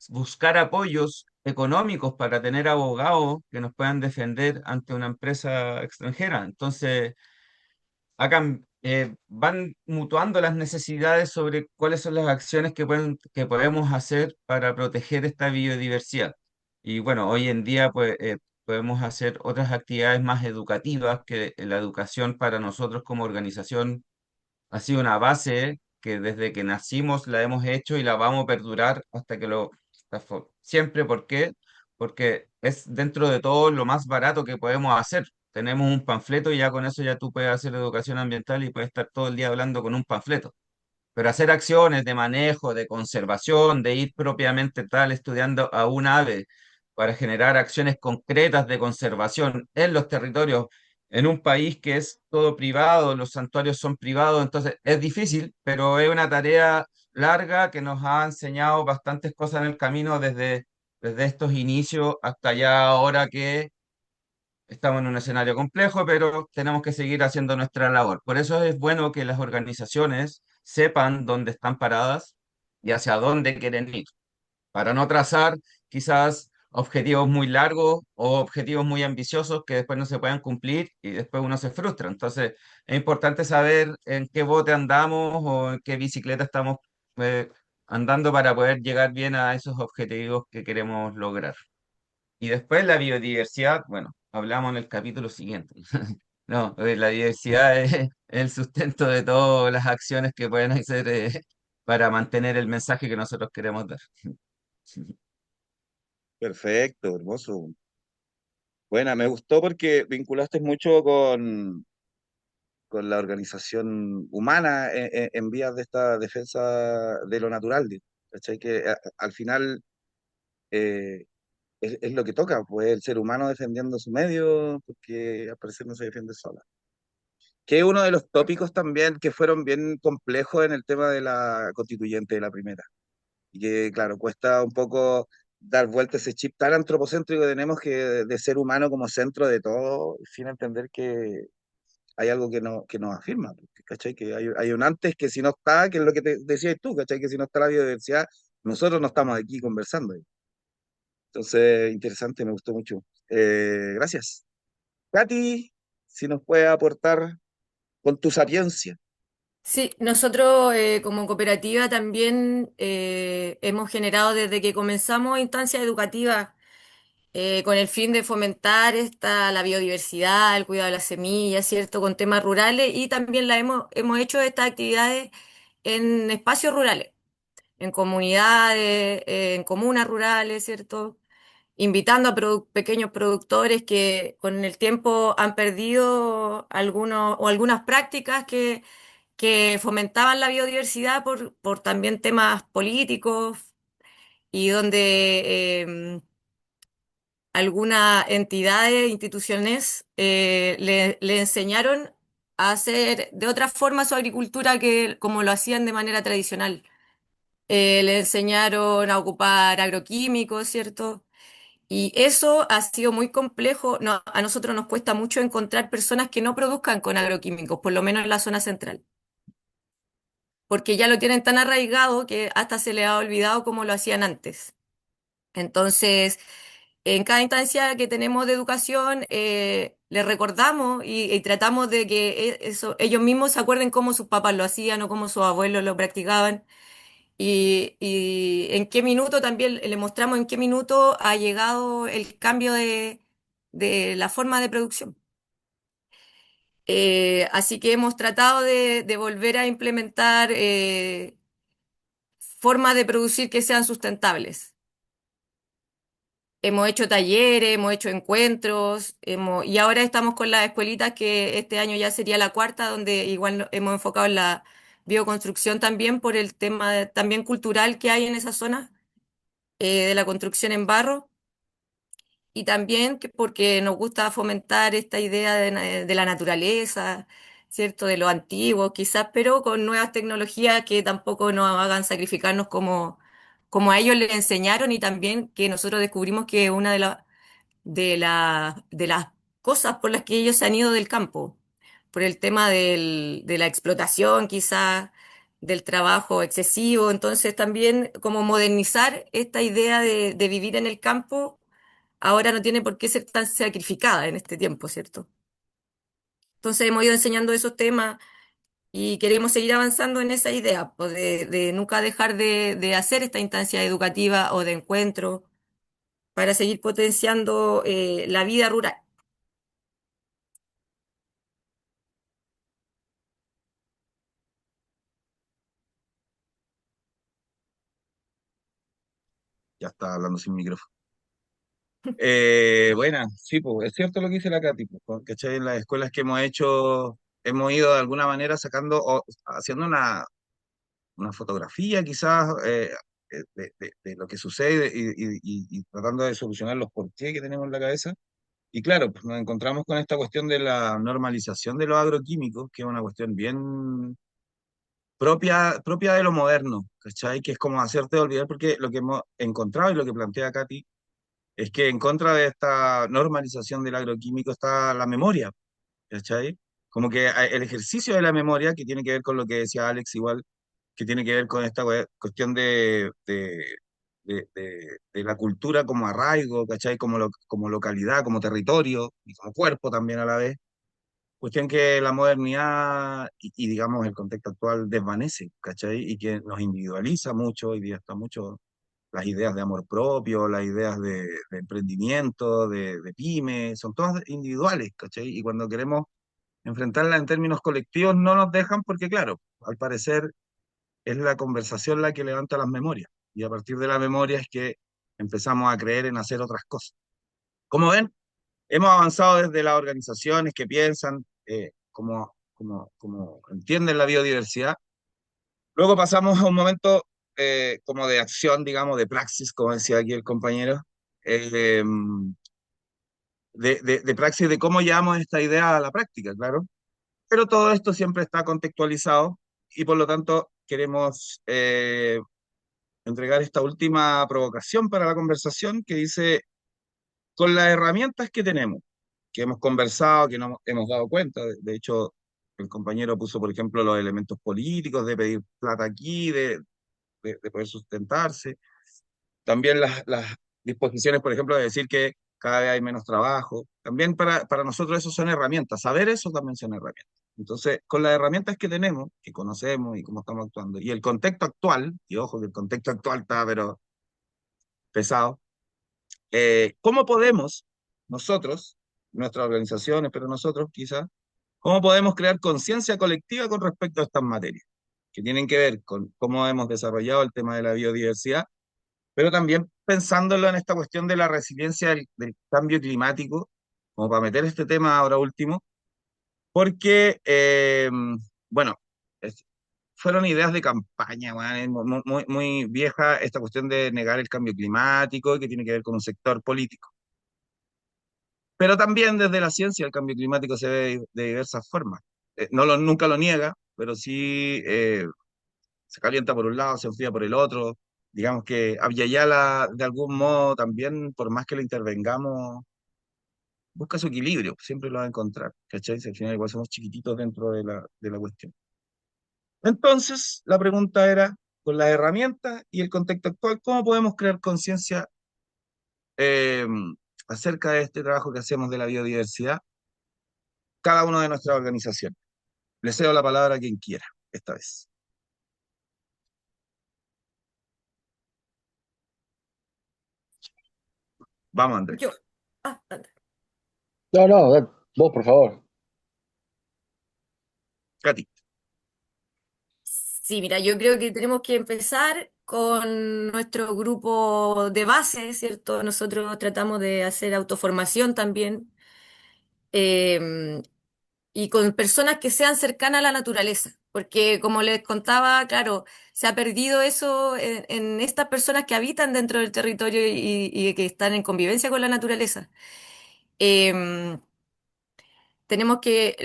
[SPEAKER 5] buscar apoyos económicos para tener abogados que nos puedan defender ante una empresa extranjera. Entonces, acá van mutuando las necesidades sobre cuáles son las acciones que podemos hacer para proteger esta biodiversidad. Y bueno, hoy en día pues, podemos hacer otras actividades más educativas, que la educación para nosotros como organización ha sido una base que desde que nacimos la hemos hecho y la vamos a perdurar hasta siempre. ¿Por qué? Porque es dentro de todo lo más barato que podemos hacer. Tenemos un panfleto y ya con eso ya tú puedes hacer educación ambiental y puedes estar todo el día hablando con un panfleto. Pero hacer acciones de manejo, de conservación, de ir propiamente tal estudiando a un ave para generar acciones concretas de conservación en los territorios, en un país que es todo privado, los santuarios son privados, entonces es difícil, pero es una tarea larga que nos ha enseñado bastantes cosas en el camino desde estos inicios hasta ya ahora que estamos en un escenario complejo, pero tenemos que seguir haciendo nuestra labor. Por eso es bueno que las organizaciones sepan dónde están paradas y hacia dónde quieren ir, para no trazar quizás objetivos muy largos o objetivos muy ambiciosos que después no se puedan cumplir y después uno se frustra. Entonces, es importante saber en qué bote andamos o en qué bicicleta estamos eh, andando para poder llegar bien a esos objetivos que queremos lograr. Y después la biodiversidad, bueno, hablamos en el capítulo siguiente. No, la diversidad es el sustento de todas las acciones que pueden hacer para mantener el mensaje que nosotros queremos dar.
[SPEAKER 1] Perfecto, hermoso. Buena, me gustó porque vinculaste mucho con la organización humana en vías de esta defensa de lo natural. ¿Cachai? Que al final eh, es lo que toca, pues el ser humano defendiendo su medio, porque al parecer no se defiende sola. Que es uno de los tópicos también que fueron bien complejos en el tema de la constituyente de la primera. Y que, claro, cuesta un poco dar vuelta ese chip tan antropocéntrico que tenemos que de ser humano como centro de todo, sin entender que hay algo que nos afirma, porque, ¿cachai? Que hay un antes que si no está, que es lo que te decías tú, ¿cachai? Que si no está la biodiversidad, nosotros no estamos aquí conversando. Entonces, interesante, me gustó mucho. Gracias. Katy, si nos puede aportar con tu sapiencia.
[SPEAKER 3] Sí, nosotros como cooperativa también hemos generado desde que comenzamos instancias educativas con el fin de fomentar la biodiversidad, el cuidado de las semillas, ¿cierto? Con temas rurales y también hemos hecho estas actividades en espacios rurales, en comunidades, en comunas rurales, ¿cierto? Invitando a pequeños productores que con el tiempo han perdido algunos o algunas prácticas que fomentaban la biodiversidad por también temas políticos y donde algunas entidades, instituciones le enseñaron a hacer de otra forma su agricultura que como lo hacían de manera tradicional. Le enseñaron a ocupar agroquímicos, ¿cierto? Y eso ha sido muy complejo. No, a nosotros nos cuesta mucho encontrar personas que no produzcan con agroquímicos, por lo menos en la zona central, porque ya lo tienen tan arraigado que hasta se les ha olvidado cómo lo hacían antes. Entonces, en cada instancia que tenemos de educación, les recordamos y tratamos de que ellos mismos se acuerden cómo sus papás lo hacían o cómo sus abuelos lo practicaban. Y en qué minuto también le mostramos en qué minuto ha llegado el cambio de la forma de producción. Así que hemos tratado de volver a implementar formas de producir que sean sustentables. Hemos hecho talleres, hemos hecho encuentros, y ahora estamos con las escuelitas que este año ya sería la cuarta, donde igual hemos enfocado en la bioconstrucción también por el tema también cultural que hay en esa zona de la construcción en barro y también porque nos gusta fomentar esta idea de la naturaleza, ¿cierto? De lo antiguo quizás, pero con nuevas tecnologías que tampoco nos hagan sacrificarnos como a ellos les enseñaron y también que nosotros descubrimos que una de las cosas por las que ellos se han ido del campo, por el tema de la explotación quizás, del trabajo excesivo, entonces también como modernizar esta idea de vivir en el campo ahora no tiene por qué ser tan sacrificada en este tiempo, ¿cierto? Entonces hemos ido enseñando esos temas y queremos seguir avanzando en esa idea, pues, de nunca dejar de hacer esta instancia educativa o de encuentro para seguir potenciando la vida rural.
[SPEAKER 1] Ya está hablando sin micrófono. Buena, sí, pues es cierto lo que dice la Katy, pues, ¿cachai? En las escuelas que hemos hecho, hemos ido de alguna manera sacando o haciendo una fotografía quizás de lo que sucede y tratando de solucionar los porqué que tenemos en la cabeza. Y claro, pues nos encontramos con esta cuestión de la normalización de los agroquímicos, que es una cuestión bien propia de lo moderno, ¿cachai? Que es como hacerte olvidar, porque lo que hemos encontrado y lo que plantea Katy es que en contra de esta normalización del agroquímico está la memoria, ¿cachai? Como que el ejercicio de la memoria, que tiene que ver con lo que decía Alex igual, que tiene que ver con esta cuestión de la cultura como arraigo, ¿cachai? Como localidad, como territorio y como cuerpo también a la vez. Cuestión que la modernidad digamos el contexto actual desvanece, ¿cachai? Y que nos individualiza mucho, hoy día está mucho las ideas de amor propio, las ideas de emprendimiento, de pyme, son todas individuales, ¿cachai? Y cuando queremos enfrentarlas en términos colectivos no nos dejan porque, claro, al parecer es la conversación la que levanta las memorias. Y a partir de la memoria es que empezamos a creer en hacer otras cosas. Como ven, hemos avanzado desde las organizaciones que piensan, como entienden la biodiversidad. Luego pasamos a un momento como de acción, digamos, de praxis, como decía aquí el compañero, eh, de praxis de cómo llevamos esta idea a la práctica, claro. Pero todo esto siempre está contextualizado y por lo tanto queremos entregar esta última provocación para la conversación que dice, con las herramientas que tenemos, que hemos conversado, que no hemos dado cuenta, de hecho, el compañero puso, por ejemplo, los elementos políticos de pedir plata aquí, de poder sustentarse, también las disposiciones, por ejemplo, de decir que cada vez hay menos trabajo, también para nosotros eso son herramientas, saber eso también son herramientas. Entonces, con las herramientas que tenemos, que conocemos y cómo estamos actuando, y el contexto actual, y ojo que el contexto actual está, pero pesado, ¿cómo podemos nosotros, nuestras organizaciones, pero nosotros quizás, cómo podemos crear conciencia colectiva con respecto a estas materias, que tienen que ver con cómo hemos desarrollado el tema de la biodiversidad, pero también pensándolo en esta cuestión de la resiliencia del cambio climático, como para meter este tema ahora último, porque, bueno, es- fueron ideas de campaña, weón, es muy vieja esta cuestión de negar el cambio climático y que tiene que ver con un sector político. Pero también desde la ciencia el cambio climático se ve de diversas formas. Nunca lo niega, pero sí se calienta por un lado, se enfría por el otro. Digamos que Abya de algún modo también, por más que le intervengamos, busca su equilibrio, siempre lo va a encontrar, ¿cachai? Si al final igual somos chiquititos dentro de la cuestión. Entonces, la pregunta era, con las herramientas y el contexto actual, ¿cómo podemos crear conciencia eh, acerca de este trabajo que hacemos de la biodiversidad, cada una de nuestras organizaciones? Le cedo la palabra a quien quiera, esta vez. Vamos,
[SPEAKER 3] Yo.
[SPEAKER 1] Andrés.
[SPEAKER 3] Anda.
[SPEAKER 4] No, no, vos, por favor.
[SPEAKER 1] Katy.
[SPEAKER 3] Sí, mira, yo creo que tenemos que empezar con nuestro grupo de base, ¿cierto? Nosotros tratamos de hacer autoformación también, em, y con personas que sean cercanas a la naturaleza, porque como les contaba, claro, se ha perdido eso en estas personas que habitan dentro del territorio y que están en convivencia con la naturaleza. Em, tenemos que,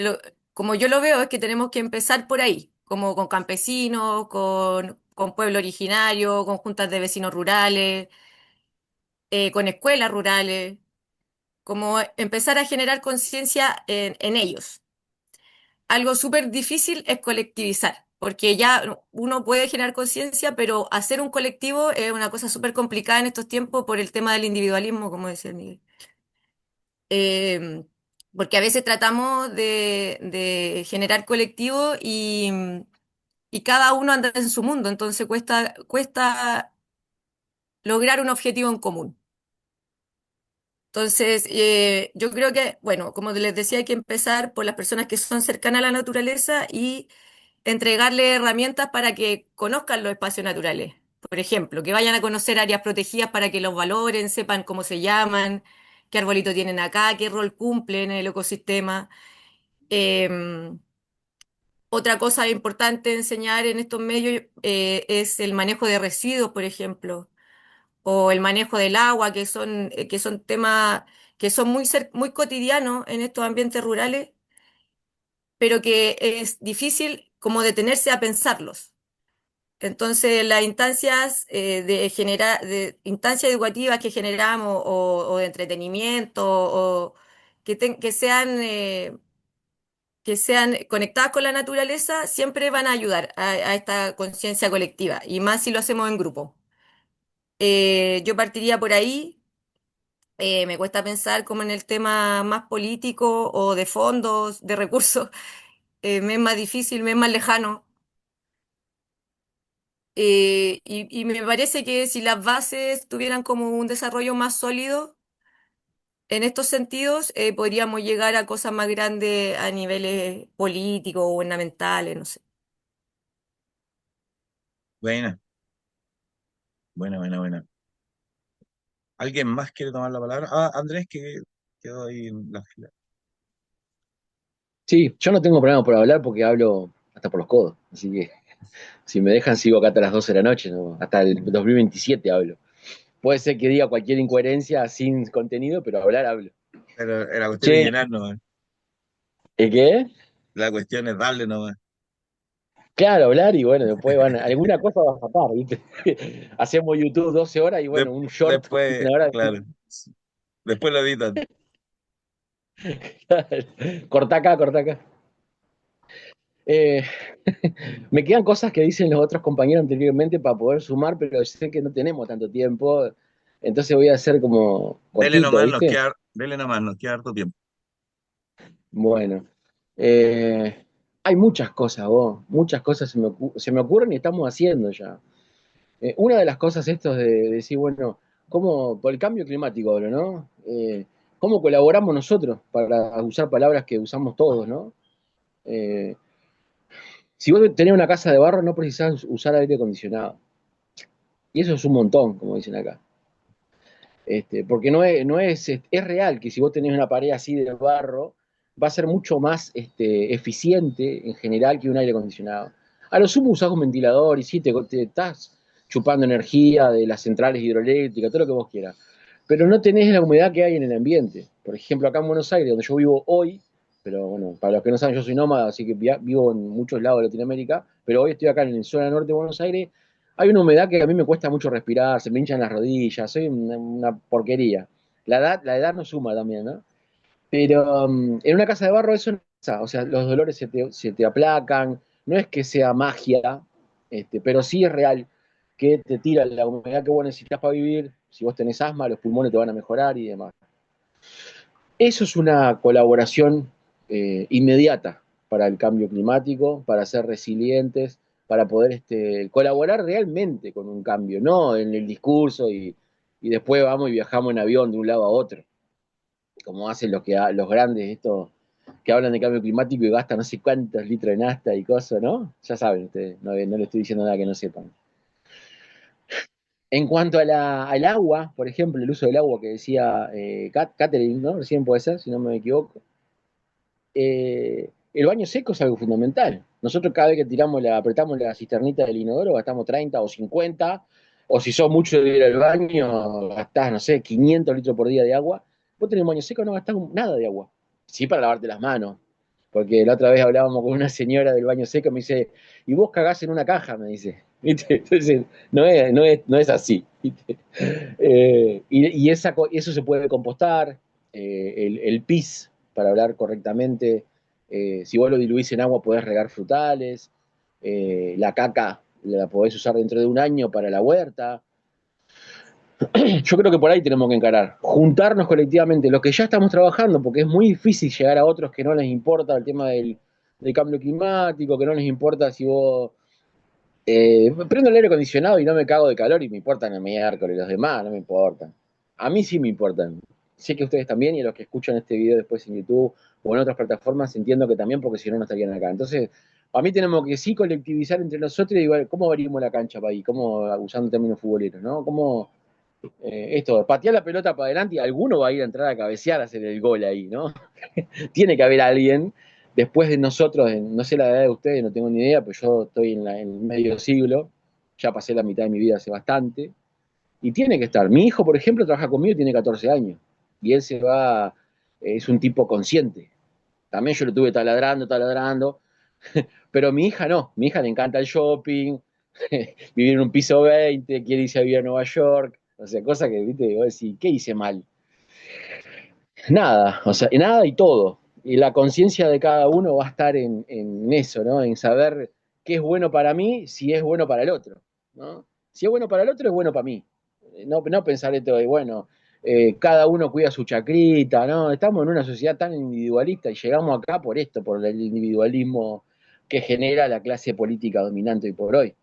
[SPEAKER 3] como yo lo veo, es que tenemos que empezar por ahí, como con campesinos, con pueblo originario, con juntas de vecinos rurales, con escuelas rurales, como empezar a generar conciencia en ellos. Algo súper difícil es colectivizar, porque ya uno puede generar conciencia, pero hacer un colectivo es una cosa súper complicada en estos tiempos por el tema del individualismo, como decía el Miguel. Eh, porque a veces tratamos de generar colectivo y cada uno anda en su mundo, entonces cuesta lograr un objetivo en común. Entonces, yo creo que, bueno, como les decía, hay que empezar por las personas que son cercanas a la naturaleza y entregarle herramientas para que conozcan los espacios naturales. Por ejemplo, que vayan a conocer áreas protegidas para que los valoren, sepan cómo se llaman, qué arbolito tienen acá, qué rol cumplen en el ecosistema. Em, Otra cosa importante enseñar en estos medios es el manejo de residuos, por ejemplo, o el manejo del agua, que son temas que son muy cotidianos en estos ambientes rurales, pero que es difícil como detenerse a pensarlos. Entonces, las instancias de instancias educativas que generamos o de entretenimiento o que sean conectadas con la naturaleza siempre van a ayudar a esta conciencia colectiva y más si lo hacemos en grupo. Yo partiría por ahí. Me cuesta pensar como en el tema más político o de fondos, de recursos. Me es más difícil, me es más lejano. Y me parece que si las bases tuvieran como un desarrollo más sólido en estos sentidos, podríamos llegar a cosas más grandes a niveles políticos, gubernamentales, no sé.
[SPEAKER 1] Buena, buena, buena, buena. ¿Alguien más quiere tomar la palabra? Ah, Andrés, que quedó ahí en la fila.
[SPEAKER 4] Sí, yo no tengo problema por hablar porque hablo hasta por los codos. Así que si me dejan, sigo acá hasta las 12 de la noche, ¿no? Hasta el 2027 hablo. Puede ser que diga cualquier incoherencia sin contenido, pero hablar hablo.
[SPEAKER 1] Pero la cuestión es
[SPEAKER 4] Che,
[SPEAKER 1] llenar nomás.
[SPEAKER 4] ¿qué?
[SPEAKER 1] La cuestión es darle nomás.
[SPEAKER 4] Claro, hablar y bueno, después van, alguna cosa va a faltar, ¿viste? Hacemos YouTube 12 horas y bueno, un short
[SPEAKER 1] Después,
[SPEAKER 4] una hora.
[SPEAKER 1] claro, después lo editan.
[SPEAKER 4] Corta acá, corta acá. Eh, me quedan cosas que dicen los otros compañeros anteriormente para poder sumar, pero sé que no tenemos tanto tiempo, entonces voy a hacer como
[SPEAKER 1] Dele
[SPEAKER 4] cortito,
[SPEAKER 1] nomás,
[SPEAKER 4] ¿viste?
[SPEAKER 1] dele nomás, nos queda harto tiempo.
[SPEAKER 4] Bueno, eh, hay muchas cosas, vos, muchas cosas se me ocurren y estamos haciendo ya. Una de las cosas esto de decir, bueno, cómo, por el cambio climático ahora, ¿no? ¿Cómo colaboramos nosotros para usar palabras que usamos todos, ¿no? Eh, si vos tenés una casa de barro, no precisás usar aire acondicionado. Y eso es un montón, como dicen acá. Porque es real que si vos tenés una pared así de barro, va a ser mucho más eficiente en general que un aire acondicionado. A lo sumo usás un ventilador y sí, te estás chupando energía de las centrales hidroeléctricas, todo lo que vos quieras. Pero no tenés la humedad que hay en el ambiente. Por ejemplo, acá en Buenos Aires, donde yo vivo hoy, pero bueno, para los que no saben, yo soy nómada, así que vivo en muchos lados de Latinoamérica, pero hoy estoy acá en la zona norte de Buenos Aires. Hay una humedad que a mí me cuesta mucho respirar, se me hinchan las rodillas, soy una porquería. La edad no suma también, ¿no? Pero en una casa de barro eso no pasa, o sea, los dolores se te aplacan, no es que sea magia, pero sí es real que te tira la humedad que vos necesitas para vivir, si vos tenés asma, los pulmones te van a mejorar y demás. Eso es una colaboración inmediata para el cambio climático, para ser resilientes, para poder colaborar realmente con un cambio, no en el discurso y después vamos y viajamos en avión de un lado a otro, como hacen los grandes estos que hablan de cambio climático y gastan no sé cuántos litros de nafta y cosas, ¿no? Ya saben ustedes, no, no le estoy diciendo nada que no sepan. En cuanto al agua, por ejemplo, el uso del agua que decía Catherine, ¿no? Recién puede ser, si no me equivoco. El baño seco es algo fundamental. Nosotros cada vez que apretamos la cisternita del inodoro gastamos 30 o 50, o si sos mucho de ir al baño, gastás, no sé, 500 litros por día de agua. Vos tenés un baño seco, no gastás nada de agua. Sí para lavarte las manos. Porque la otra vez hablábamos con una señora del baño seco y me dice, y vos cagás en una caja, me dice. ¿Viste? Entonces, no es así. ¿Viste? Eso se puede compostar, el pis, para hablar correctamente, si vos lo diluís en agua podés regar frutales, la caca la podés usar dentro de un año para la huerta. Yo creo que por ahí tenemos que encarar, juntarnos colectivamente, los que ya estamos trabajando, porque es muy difícil llegar a otros que no les importa el tema del cambio climático, que no les importa si vos prendo el aire acondicionado y no me cago de calor y me importan el miércoles, los demás no me importan. A mí sí me importan. Sé que ustedes también y a los que escuchan este video después en YouTube o en otras plataformas entiendo que también porque si no no estarían acá. Entonces, a mí tenemos que sí colectivizar entre nosotros y digo, ¿cómo abrimos la cancha para ahí? ¿Cómo, usando términos futboleros, ¿no? ¿Cómo esto, patear la pelota para adelante y alguno va a ir a entrar a cabecear a hacer el gol ahí, ¿no? Tiene que haber alguien después de nosotros, no sé la edad de ustedes, no tengo ni idea, pero yo estoy en medio siglo, ya pasé la mitad de mi vida hace bastante, y tiene que estar. Mi hijo, por ejemplo, trabaja conmigo y tiene 14 años, y él es un tipo consciente. También yo lo tuve taladrando, taladrando, pero mi hija no, mi hija le encanta el shopping, vivir en un piso 20, quiere irse a vivir a Nueva York, o sea, cosas que, viste, vos decís, ¿qué hice mal? Nada, o sea, nada y todo. Y la conciencia de cada uno va a estar en eso, ¿no? En saber qué es bueno para mí, si es bueno para el otro, ¿no? Si es bueno para el otro, es bueno para mí. no pensar esto de, bueno, cada uno cuida su chacrita, ¿no? Estamos en una sociedad tan individualista y llegamos acá por esto, por el individualismo que genera la clase política dominante hoy por hoy.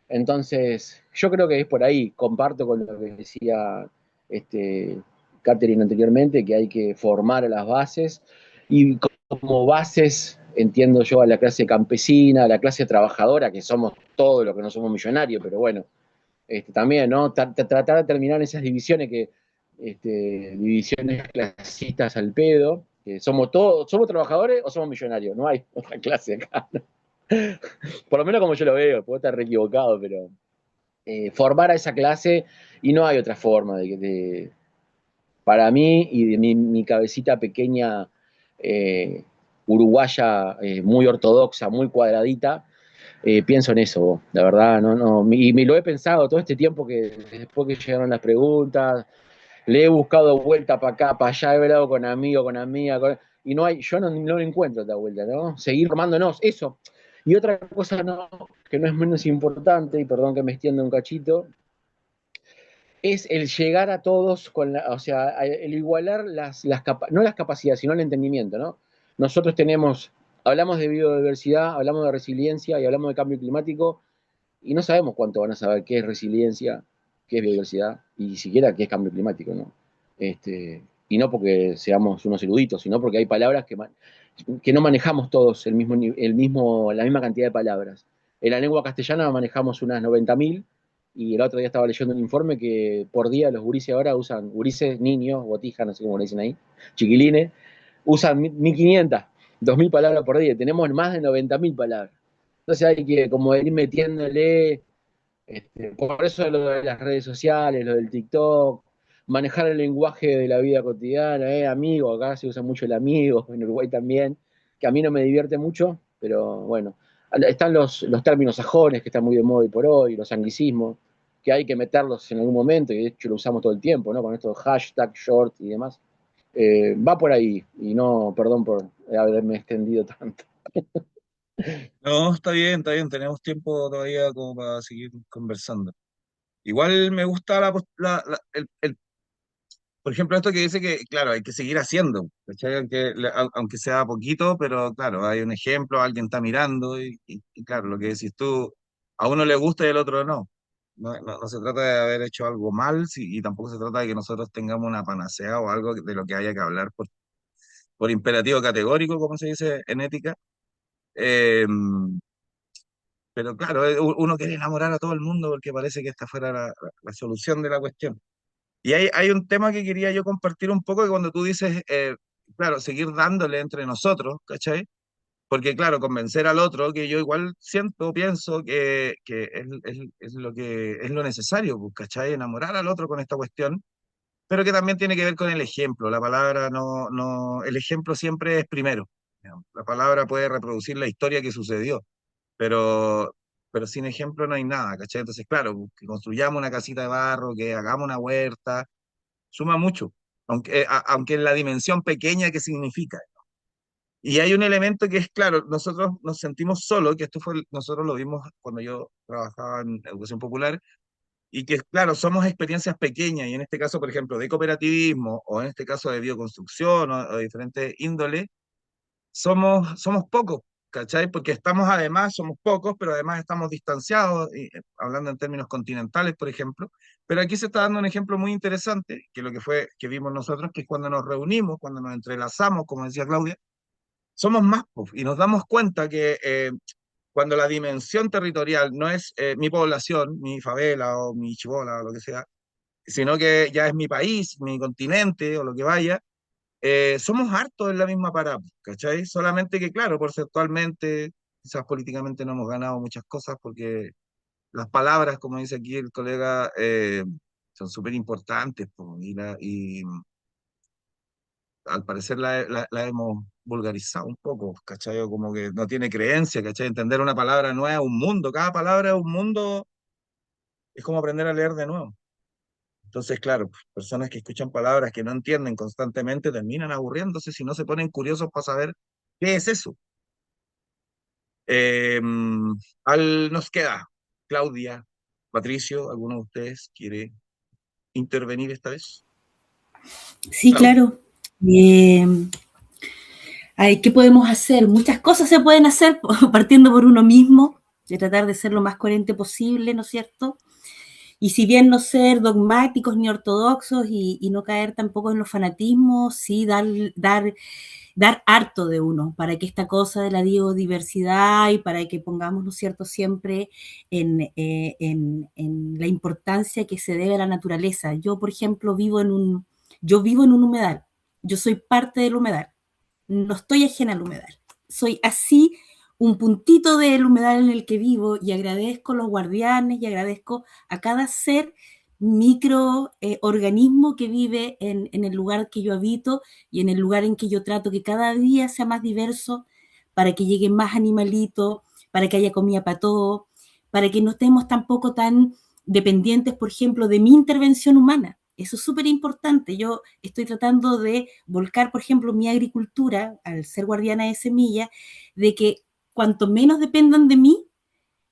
[SPEAKER 4] Entonces, yo creo que es por ahí, comparto con lo que decía este, Catherine anteriormente, que hay que formar a las bases, y como bases entiendo yo a la clase campesina, a la clase trabajadora, que somos todo lo que no somos millonarios, pero bueno, también, ¿no? Tratar de terminar esas divisiones divisiones clasistas al pedo, que somos todos, somos trabajadores o somos millonarios, no hay otra clase acá. Por lo menos como yo lo veo, puedo estar re equivocado, pero formar a esa clase y no hay otra forma para mí y de mi cabecita pequeña uruguaya, muy ortodoxa, muy cuadradita, pienso en eso, la verdad, y me lo he pensado todo este tiempo que después que llegaron las preguntas, le he buscado vuelta para acá, para allá, he hablado con amigos, con amigas, y yo no lo encuentro esta vuelta, ¿no? Seguir formándonos, eso. Y otra cosa que no es menos importante, y perdón que me extienda un cachito, es el llegar a todos o sea, el igualar no las capacidades, sino el entendimiento, ¿no? Nosotros hablamos de biodiversidad, hablamos de resiliencia y hablamos de cambio climático, y no sabemos cuánto van a saber qué es resiliencia, qué es biodiversidad, y siquiera qué es cambio climático, ¿no? Y no porque seamos unos eruditos, sino porque hay palabras que no manejamos todos la misma cantidad de palabras. En la lengua castellana manejamos unas 90.000, y el otro día estaba leyendo un informe que por día los gurises ahora usan, gurises, niños, botijas, no sé cómo le dicen ahí, chiquilines, usan 1.500, 2.000 palabras por día. Tenemos más de 90.000 palabras. Entonces hay que como ir metiéndole, por eso lo de las redes sociales, lo del TikTok, manejar el lenguaje de la vida cotidiana, amigo, acá se usa mucho el amigo, en Uruguay también, que a mí no me divierte mucho, pero bueno, están los términos sajones que están muy de moda hoy por hoy, los anglicismos, que hay que meterlos en algún momento, y de hecho lo usamos todo el tiempo, ¿no? Con estos hashtag, short y demás. Va por ahí, y no, perdón por haberme extendido tanto.
[SPEAKER 1] No, está bien, tenemos tiempo todavía como para seguir conversando. Igual me gusta por ejemplo, esto que dice que, claro, hay que seguir haciendo, ¿cachai? Aunque sea poquito, pero claro, hay un ejemplo, alguien está mirando y claro, lo que decís tú, a uno le gusta y al otro no. No se trata de haber hecho algo mal y tampoco se trata de que nosotros tengamos una panacea o algo de lo que haya que hablar por imperativo categórico, como se dice en ética. Eh, pero claro, uno quiere enamorar a todo el mundo porque parece que esta fuera la solución de la cuestión. Y hay un tema que quería yo compartir un poco, que cuando tú dices, claro, seguir dándole entre nosotros, ¿cachai? Porque claro, convencer al otro, que yo igual siento, pienso que es lo que es lo necesario, pues, ¿cachai? Enamorar al otro con esta cuestión, pero que también tiene que ver con el ejemplo. La palabra el ejemplo siempre es primero. Digamos. La palabra puede reproducir la historia que sucedió, pero, pero sin ejemplo no hay nada, ¿cachai? Entonces, claro, pues, que construyamos una casita de barro, que hagamos una huerta suma mucho, aunque en la dimensión pequeña que significa. Y hay un elemento que es claro, nosotros nos sentimos solos, que nosotros lo vimos cuando yo trabajaba en educación popular, y que claro, somos experiencias pequeñas, y en este caso, por ejemplo, de cooperativismo, o en este caso de bioconstrucción, o de diferentes índoles, somos pocos, ¿cachai? Porque somos pocos, pero además estamos distanciados, hablando en términos continentales, por ejemplo. Pero aquí se está dando un ejemplo muy interesante, que lo que vimos nosotros, que es cuando nos reunimos, cuando nos entrelazamos, como decía Claudia, somos más, po, y nos damos cuenta que cuando la dimensión territorial no es mi población, mi favela o mi chibola o lo que sea, sino que ya es mi país, mi continente o lo que vaya, somos hartos en la misma parada, ¿cachai? Solamente que, claro, porcentualmente, quizás políticamente no hemos ganado muchas cosas porque las palabras, como dice aquí el colega, son súper importantes, po, y al parecer la hemos vulgarizado un poco, ¿cachai? O como que no tiene creencia, ¿cachai? Entender una palabra nueva es un mundo, cada palabra es un mundo, es como aprender a leer de nuevo. Entonces, claro, pues, personas que escuchan palabras que no entienden constantemente terminan aburriéndose si no se ponen curiosos para saber qué es eso. Eh, nos queda Claudia, Patricio, ¿alguno de ustedes quiere? intervenir esta vez?
[SPEAKER 2] Sí,
[SPEAKER 1] Claudia.
[SPEAKER 2] claro. Eh, ¿Qué podemos hacer? Muchas cosas se pueden hacer partiendo por uno mismo, de tratar de ser lo más coherente posible, ¿no es cierto? Y si bien no ser dogmáticos ni ortodoxos y no caer tampoco en los fanatismos, sí dar harto de uno para que esta cosa de la biodiversidad y para que pongamos, ¿no es cierto?, siempre en la importancia que se debe a la naturaleza. Yo, por ejemplo, yo vivo en un humedal, yo soy parte del humedal, no estoy ajena al humedal, soy así un puntito del humedal en el que vivo y agradezco a los guardianes y agradezco a cada ser microorganismo que vive en el lugar que yo habito y en el lugar en que yo trato que cada día sea más diverso para que lleguen más animalitos, para que haya comida para todos, para que no estemos tampoco tan dependientes, por ejemplo, de mi intervención humana. Eso es súper importante. Yo estoy tratando de volcar, por ejemplo, mi agricultura, al ser guardiana de semillas, de que cuanto menos dependan de mí,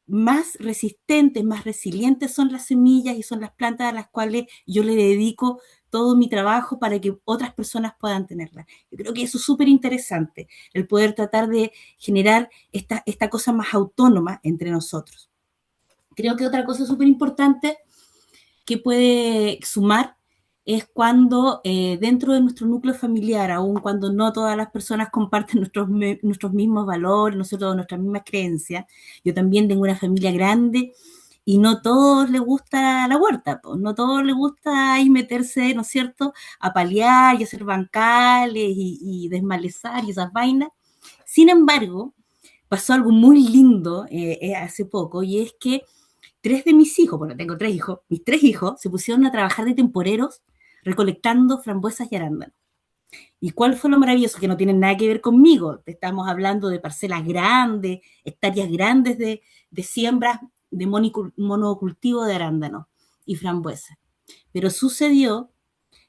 [SPEAKER 2] más resistentes, más resilientes son las semillas y son las plantas a las cuales yo le dedico todo mi trabajo para que otras personas puedan tenerlas. Yo creo que eso es súper interesante, el poder tratar de generar esta cosa más autónoma entre nosotros. Creo que otra cosa súper importante que puede sumar es cuando dentro de nuestro núcleo familiar, aun cuando no todas las personas comparten nuestros mismos valores, nosotros nuestras mismas creencias, yo también tengo una familia grande y no a todos les gusta la huerta, pues, no a todos les gusta ahí meterse, ¿no es cierto?, a paliar y hacer bancales y desmalezar y esas vainas. Sin embargo, pasó algo muy lindo hace poco y es que tres de mis hijos, bueno, tengo tres hijos, mis tres hijos se pusieron a trabajar de temporeros recolectando frambuesas y arándanos. ¿Y cuál fue lo maravilloso? Que no tienen nada que ver conmigo. Estamos hablando de parcelas grandes, hectáreas grandes de siembras de monocultivo de arándanos y frambuesas. Pero sucedió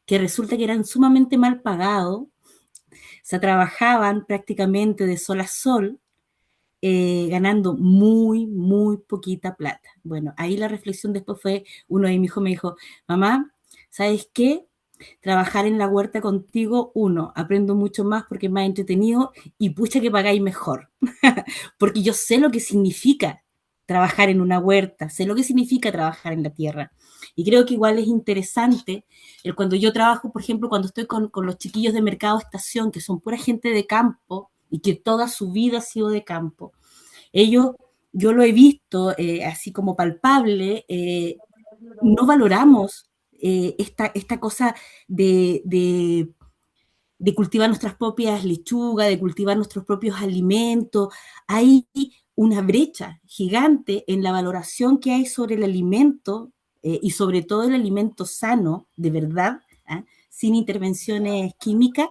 [SPEAKER 2] que resulta que eran sumamente mal pagados, se trabajaban prácticamente de sol a sol, ganando muy, muy poquita plata. Bueno, ahí la reflexión después fue, uno de mis hijos me dijo, mamá, ¿sabes qué? Trabajar en la huerta contigo, uno, aprendo mucho más porque es más entretenido y pucha que pagáis mejor, porque yo sé lo que significa trabajar en una huerta, sé lo que significa trabajar en la tierra. Y creo que igual es interesante cuando yo trabajo, por ejemplo, cuando estoy con los chiquillos de Mercado Estación, que son pura gente de campo y que toda su vida ha sido de campo. Ellos, yo lo he visto así como palpable, no valoramos esta cosa de cultivar nuestras propias lechugas, de cultivar nuestros propios alimentos. Hay una brecha gigante en la valoración que hay sobre el alimento y sobre todo el alimento sano, de verdad, ¿eh? Sin intervenciones químicas,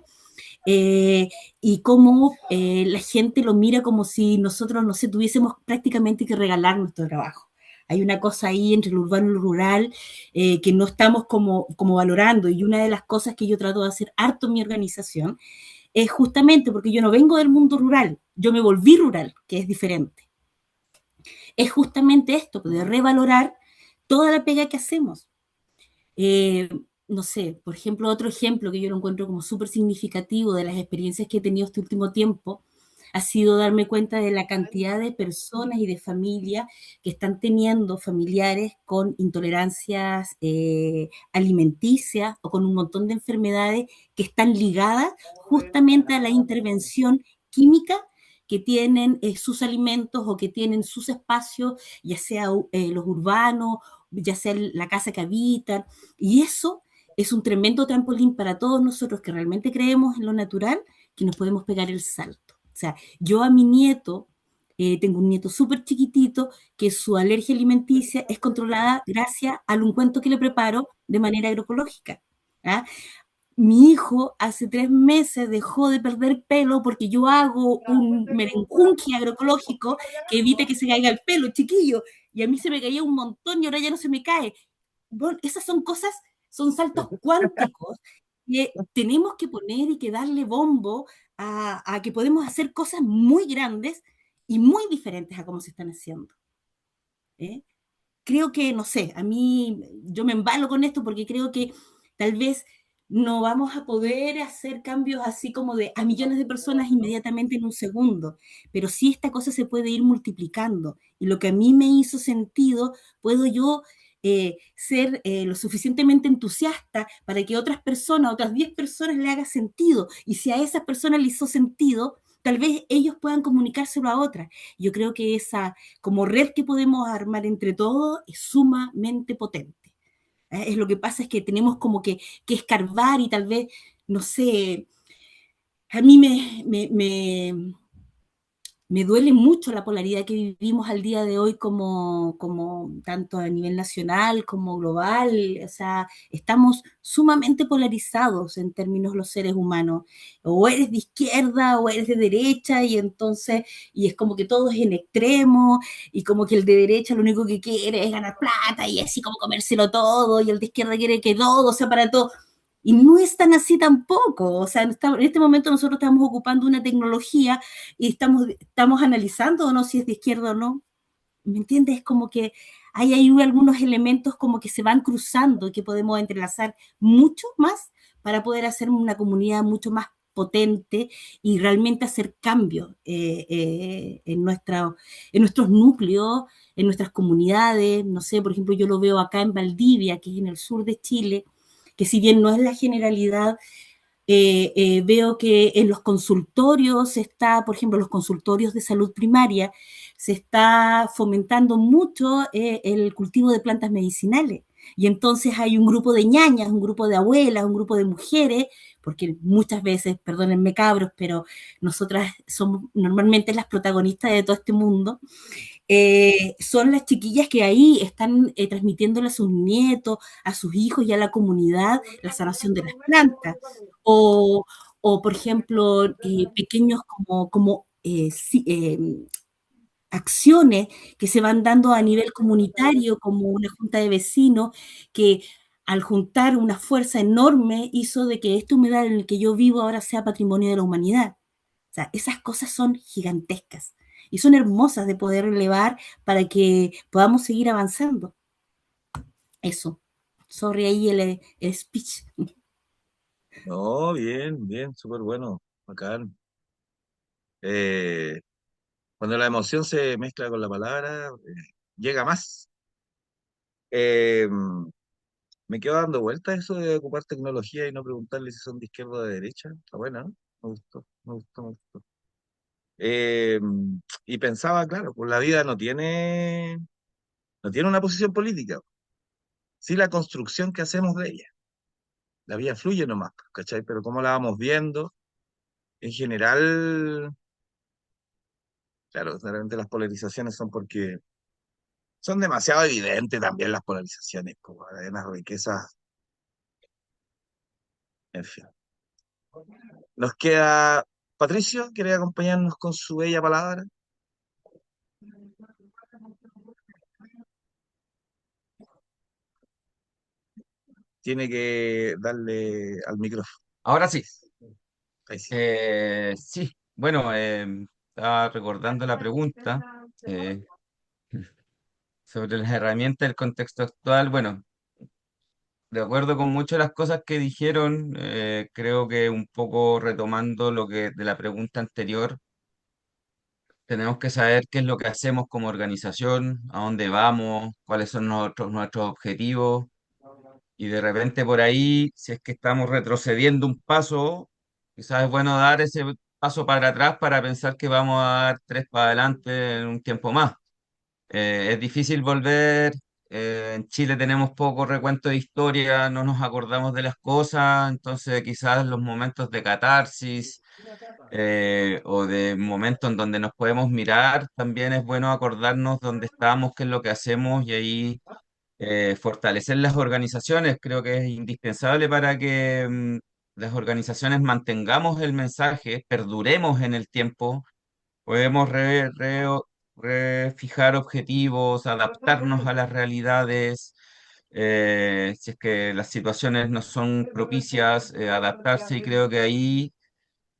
[SPEAKER 2] eh, y cómo la gente lo mira como si nosotros, no sé, tuviésemos prácticamente que regalar nuestro trabajo. Hay una cosa ahí entre lo urbano y lo rural que no estamos como valorando, y una de las cosas que yo trato de hacer harto en mi organización es justamente porque yo no vengo del mundo rural, yo me volví rural, que es diferente. Es justamente esto, de revalorar toda la pega que hacemos. Eh, no sé, por ejemplo, otro ejemplo que yo lo encuentro como súper significativo de las experiencias que he tenido este último tiempo ha sido darme cuenta de la cantidad de personas y de familias que están teniendo familiares con intolerancias alimenticias o con un montón de enfermedades que están ligadas justamente a la intervención química que tienen sus alimentos o que tienen sus espacios, ya sea los urbanos, ya sea la casa que habitan, y eso es un tremendo trampolín para todos nosotros que realmente creemos en lo natural, que nos podemos pegar el salto. O sea, yo a mi nieto, tengo un nieto súper chiquitito, que su alergia alimenticia es controlada gracias al ungüento que le preparo de manera agroecológica. ¿Ah? Mi hijo hace 3 meses dejó de perder pelo porque yo hago un merenjunje agroecológico que evita que se caiga el pelo, chiquillo, y a mí se me caía un montón y ahora ya no se me cae. Bueno, esas son cosas, son saltos cuánticos que tenemos que poner y que darle bombo a que podemos hacer cosas muy grandes y muy diferentes a cómo se están haciendo. ¿Eh? creo que, no sé, a mí yo me embalo con esto porque creo que tal vez no vamos a poder hacer cambios así como de a millones de personas inmediatamente en un segundo, pero sí esta cosa se puede ir multiplicando. Y lo que a mí me hizo sentido, puedo yo ser lo suficientemente entusiasta para que otras personas, otras 10 personas le haga sentido. Y si a esas personas le hizo sentido, tal vez ellos puedan comunicárselo a otras. Yo creo que esa como red que podemos armar entre todos es sumamente potente. Es lo que pasa es que tenemos como que escarbar y tal vez, no sé, a mí me duele mucho la polaridad que vivimos al día de hoy como tanto a nivel nacional como global. O sea, estamos sumamente polarizados en términos los seres humanos. O eres de izquierda o eres de derecha y entonces, y es como que todo es en extremo y como que el de derecha lo único que quiere es ganar plata y así como comérselo todo y el de izquierda quiere que todo sea para todo. Y no es tan así tampoco. O sea, en este momento nosotros estamos ocupando una tecnología y estamos analizando o no si es de izquierda o no. ¿Me entiendes? Es como que hay algunos elementos como que se van cruzando y que podemos entrelazar mucho más para poder hacer una comunidad mucho más potente y realmente hacer cambios en nuestros núcleos, en nuestras comunidades. No sé, por ejemplo, yo lo veo acá en Valdivia, que es en el sur de Chile, que si bien no es la generalidad, veo que en los consultorios está, por ejemplo, los consultorios de salud primaria, se está fomentando mucho el cultivo de plantas medicinales. Y entonces hay un grupo de ñañas, un grupo de abuelas, un grupo de mujeres, porque muchas veces, perdónenme cabros, pero nosotras somos normalmente las protagonistas de todo este mundo, son las chiquillas que ahí están transmitiéndole a sus nietos, a sus hijos y a la comunidad la sanación de las plantas. O, o por ejemplo, pequeños acciones que se van dando a nivel comunitario, como una junta de vecinos, que al juntar una fuerza enorme hizo de que este humedal en el que yo vivo ahora sea patrimonio de la humanidad. O sea, esas cosas son gigantescas y son hermosas de poder elevar para que podamos seguir avanzando. Eso. Sorry ahí el speech.
[SPEAKER 1] No, bien, bien, súper bueno, bacán. Eh, Cuando la emoción se mezcla con la palabra, llega más. Eh, Me quedo dando vueltas eso de ocupar tecnología y no preguntarle si son de izquierda o de derecha. Está buena, ¿no? Me gustó, me gustó, me gustó. Eh, y pensaba, claro, pues la vida no tiene una posición política, sí la construcción que hacemos de ella. La vida fluye nomás, ¿cachai? Pero cómo la vamos viendo, en general, claro, realmente las polarizaciones son porque son demasiado evidentes también las polarizaciones, como hay unas riquezas, en fin. Nos queda Patricio, ¿quiere acompañarnos con su bella palabra? Tiene que darle al micrófono.
[SPEAKER 5] Ahora sí.
[SPEAKER 1] Ahí sí.
[SPEAKER 5] Sí, bueno, estaba recordando la pregunta eh, sobre las herramientas del contexto actual. Bueno, de acuerdo con muchas de las cosas que dijeron, creo que un poco retomando lo que de la pregunta anterior, tenemos que saber qué es lo que hacemos como organización, a dónde vamos, cuáles son nuestros objetivos, y de repente por ahí, si es que estamos retrocediendo un paso, quizás es bueno dar ese paso para atrás para pensar que vamos a dar tres para adelante en un tiempo más. Es difícil volver. En Chile tenemos poco recuento de historia, no nos acordamos de las cosas, entonces quizás los momentos de catarsis o de momentos en donde nos podemos mirar, también es bueno acordarnos dónde estamos, qué es lo que hacemos y ahí fortalecer las organizaciones. Creo que es indispensable para que las organizaciones mantengamos el mensaje, perduremos en el tiempo. Podemos refijar objetivos, adaptarnos a las realidades, si es que las situaciones no son propicias, adaptarse y creo que ahí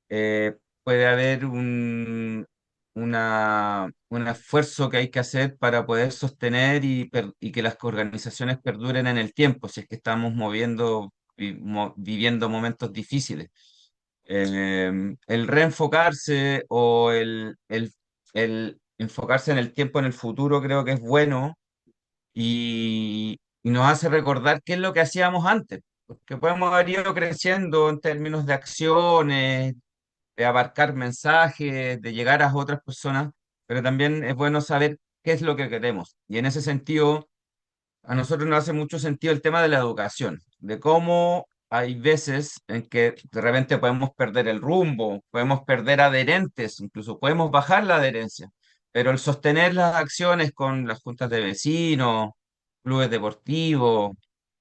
[SPEAKER 5] puede haber un esfuerzo que hay que hacer para poder sostener y que las organizaciones perduren en el tiempo, si es que estamos viviendo momentos difíciles. El reenfocarse o el enfocarse en el tiempo, en el futuro, creo que es bueno y nos hace recordar qué es lo que hacíamos antes, porque podemos haber ido creciendo en términos de acciones, de abarcar mensajes, de llegar a otras personas, pero también es bueno saber qué es lo que queremos. Y en ese sentido, a nosotros nos hace mucho sentido el tema de la educación, de cómo hay veces en que de repente podemos perder el rumbo, podemos perder adherentes, incluso podemos bajar la adherencia, pero el sostener las acciones con las juntas de vecinos, clubes deportivos,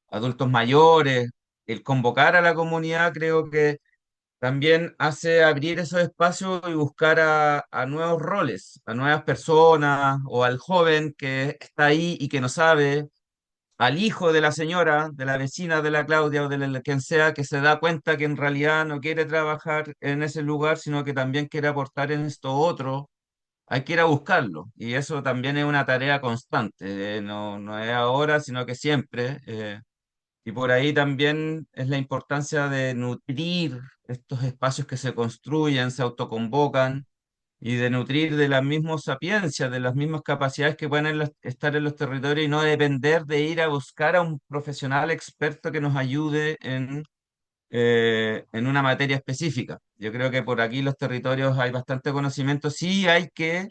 [SPEAKER 5] adultos mayores, el convocar a la comunidad, creo que también hace abrir esos espacios y buscar a nuevos roles, a nuevas personas o al joven que está ahí y que no sabe, al hijo de la señora, de la vecina de la Claudia o de quien sea, que se da cuenta que en realidad no quiere trabajar en ese lugar, sino que también quiere aportar en esto otro. Hay que ir a buscarlo y eso también es una tarea constante, no, no es ahora, sino que siempre. Y por ahí también es la importancia de nutrir estos espacios que se construyen, se autoconvocan, y de nutrir de las mismas sapiencias, de las mismas capacidades que pueden estar en los territorios y no depender de ir a buscar a un profesional experto que nos ayude en una materia específica. Yo creo que por aquí los territorios hay bastante conocimiento. Sí hay que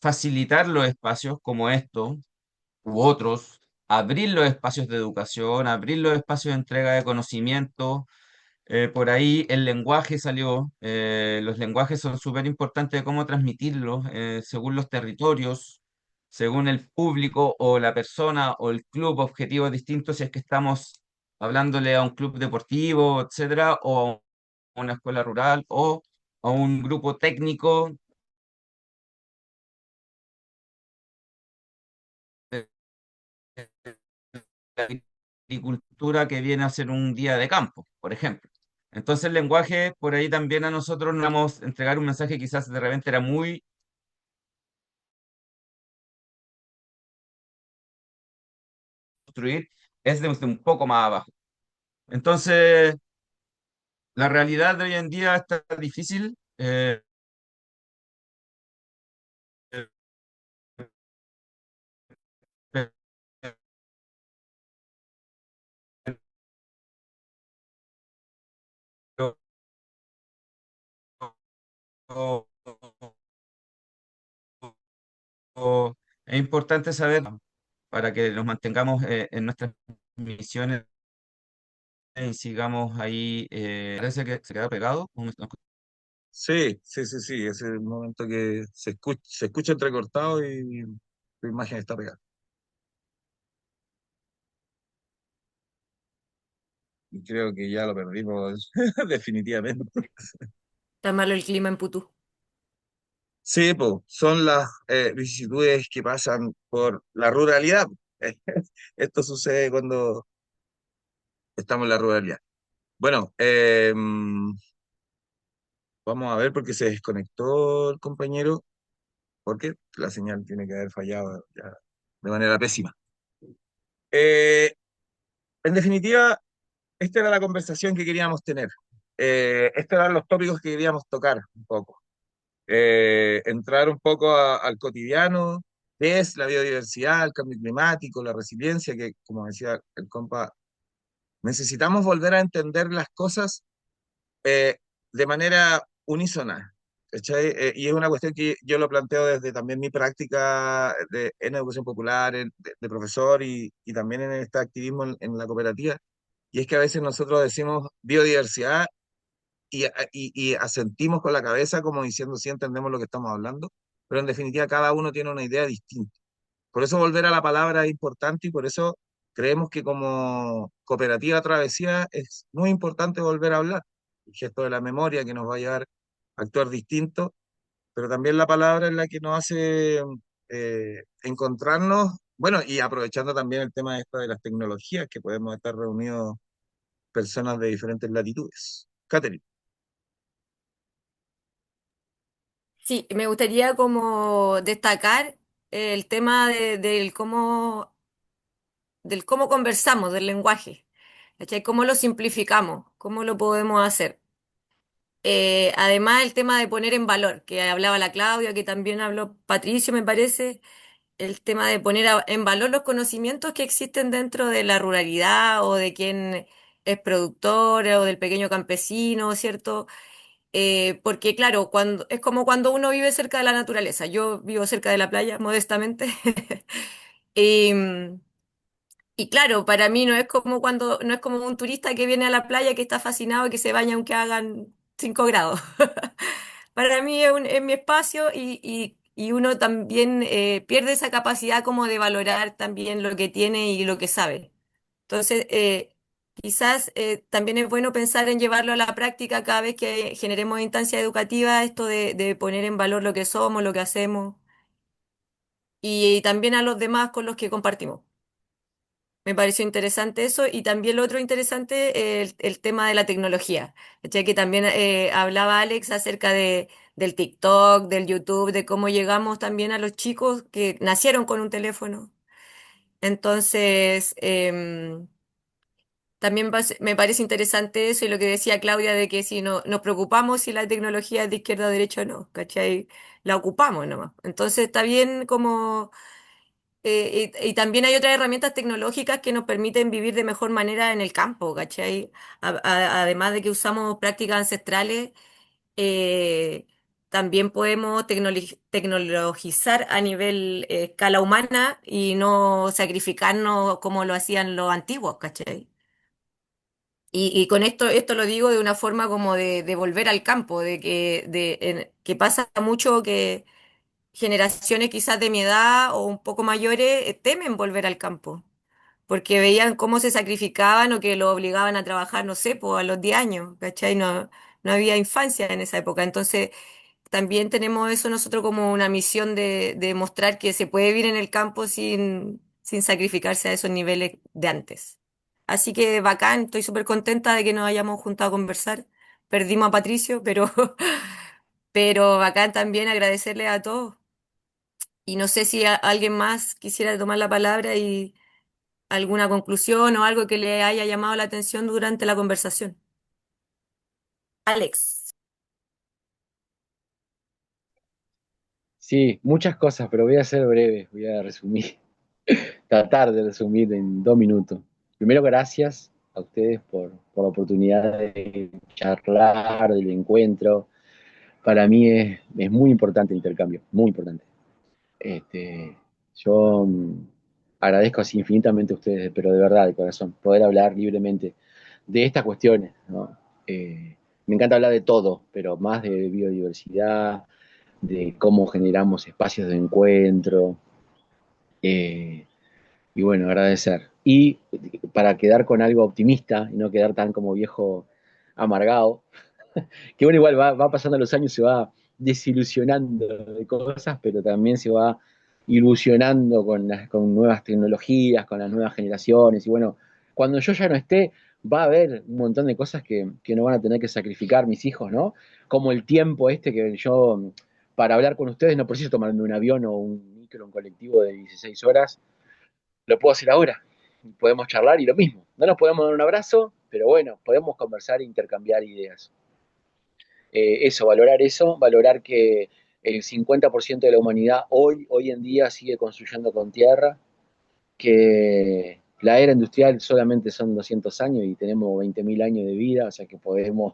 [SPEAKER 5] facilitar los espacios como estos u otros, abrir los espacios de educación, abrir los espacios de entrega de conocimiento. Por ahí el lenguaje salió, los lenguajes son súper importantes de cómo transmitirlos según los territorios, según el público o la persona o el club objetivo distinto, si es que estamos hablándole a un club deportivo, etcétera, o a una escuela rural o a un grupo técnico de agricultura que viene a ser un día de campo, por ejemplo. Entonces el lenguaje, por ahí también a nosotros nos vamos a entregar un mensaje que quizás de repente era muy construir, es de un poco más abajo. Entonces, la realidad de hoy en día está difícil, pero es importante saber para que nos mantengamos en nuestras misiones y sigamos ahí. Parece que se queda pegado.
[SPEAKER 1] Sí, sí, sí, sí, ese es el momento que se escucha entrecortado y tu imagen está pegada. Y creo que ya lo perdimos definitivamente.
[SPEAKER 3] Está malo el clima en Putú.
[SPEAKER 1] Sí, pues, son las vicisitudes que pasan por la ruralidad. Esto sucede cuando estamos en la ruralidad. Bueno, vamos a ver porque se desconectó el compañero, porque la señal tiene que haber fallado ya de manera pésima. Eh, en definitiva, esta era la conversación que queríamos tener. Estos eran los tópicos que queríamos tocar un poco. Entrar un poco al cotidiano, qué es la biodiversidad, el cambio climático, la resiliencia, que como decía el compa, necesitamos volver a entender las cosas de manera unísona. ¿Cachai? Y es una cuestión que yo lo planteo desde también mi práctica en educación popular, de profesor y también en este activismo en la cooperativa. Y es que a veces nosotros decimos biodiversidad y asentimos con la cabeza como diciendo sí entendemos lo que estamos hablando, pero en definitiva cada uno tiene una idea distinta. Por eso volver a la palabra es importante y por eso creemos que como cooperativa Travesía es muy importante volver a hablar. El gesto de la memoria que nos va a llevar a actuar distinto, pero también la palabra es la que nos hace encontrarnos, bueno, y aprovechando también el tema esto de las tecnologías, que podemos estar reunidos personas de diferentes latitudes. Catherine.
[SPEAKER 3] Sí, me gustaría como destacar el tema del cómo conversamos, del lenguaje, ¿cachai? ¿Cómo lo simplificamos? ¿Cómo lo podemos hacer? Además, el tema de poner en valor, que hablaba la Claudia, que también habló Patricio, me parece, el tema de poner en valor los conocimientos que existen dentro de la ruralidad o de quien es productor o del pequeño campesino, ¿cierto? Porque claro, es como cuando uno vive cerca de la naturaleza. Yo vivo cerca de la playa, modestamente. Y, y claro, para mí no es como un turista que viene a la playa que está fascinado y que se baña aunque hagan 5 grados. Para mí es mi espacio y uno también pierde esa capacidad como de valorar también lo que tiene y lo que sabe. Entonces, quizás también es bueno pensar en llevarlo a la práctica cada vez que generemos instancias educativas, esto de poner en valor lo que somos, lo que hacemos y también a los demás con los que compartimos. Me pareció interesante eso y también lo otro interesante, el tema de la tecnología. Ya que también hablaba Alex acerca del TikTok, del YouTube, de cómo llegamos también a los chicos que nacieron con un teléfono. Entonces, también me parece interesante eso y lo que decía Claudia de que si no, nos preocupamos si la tecnología es de izquierda o derecha o no, ¿cachai? La ocupamos nomás. Entonces está bien como y también hay otras herramientas tecnológicas que nos permiten vivir de mejor manera en el campo, ¿cachai? Además de que usamos prácticas ancestrales, eh, también podemos tecnologizar a nivel escala humana y no sacrificarnos como lo hacían los antiguos, ¿cachai? Y con esto lo digo de una forma como de volver al campo, que pasa mucho que generaciones quizás de mi edad o un poco mayores temen volver al campo, porque veían cómo se sacrificaban o que lo obligaban a trabajar, no sé, pues a los 10 años, ¿cachai? No, no había infancia en esa época. Entonces, también tenemos eso nosotros como una misión de mostrar que se puede vivir en el campo sin sacrificarse a esos niveles de antes. Así que bacán, estoy súper contenta de que nos hayamos juntado a conversar. Perdimos a Patricio, pero, pero bacán también agradecerle a todos. Y no sé si alguien más quisiera tomar la palabra y alguna conclusión o algo que le haya llamado la atención durante la conversación. Alex.
[SPEAKER 4] Sí, muchas cosas, pero voy a ser breve, voy a resumir, tratar de resumir en 2 minutos. Primero, gracias a ustedes por la oportunidad de charlar, del encuentro. Para mí es muy importante el intercambio, muy importante. Yo agradezco así infinitamente a ustedes, pero de verdad, de corazón, poder hablar libremente de estas cuestiones, ¿no? Me encanta hablar de todo, pero más de biodiversidad, de cómo generamos espacios de encuentro, eh, y bueno, agradecer. Y para quedar con algo optimista y no quedar tan como viejo amargado, que bueno, igual va pasando los años, se va desilusionando de cosas, pero también se va ilusionando con nuevas tecnologías, con las nuevas generaciones. Y bueno, cuando yo ya no esté, va a haber un montón de cosas que no van a tener que sacrificar mis hijos, ¿no? Como el tiempo este que yo, para hablar con ustedes, no preciso tomarme un avión o un micro, un colectivo de 16 horas, lo puedo hacer ahora. Podemos charlar y lo mismo. No nos podemos dar un abrazo, pero bueno, podemos conversar e intercambiar ideas. Eso, valorar que el 50% de la humanidad hoy en día sigue construyendo con tierra, que la era industrial solamente son 200 años y tenemos 20.000 años de vida, o sea que podemos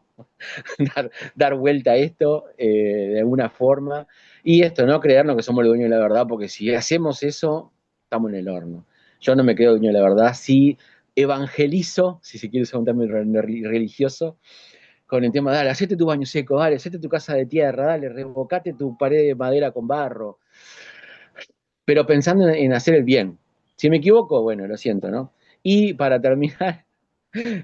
[SPEAKER 4] dar vuelta a esto de alguna forma. Y esto, no creernos que somos los dueños de la verdad, porque si hacemos eso, estamos en el horno. Yo no me creo dueño de la verdad, sí evangelizo, si se quiere usar un término religioso, con el tema, dale, hacete tu baño seco, dale, hacete tu casa de tierra, dale, revocate tu pared de madera con barro, pero pensando en hacer el bien. Si me equivoco, bueno, lo siento, ¿no? Y para terminar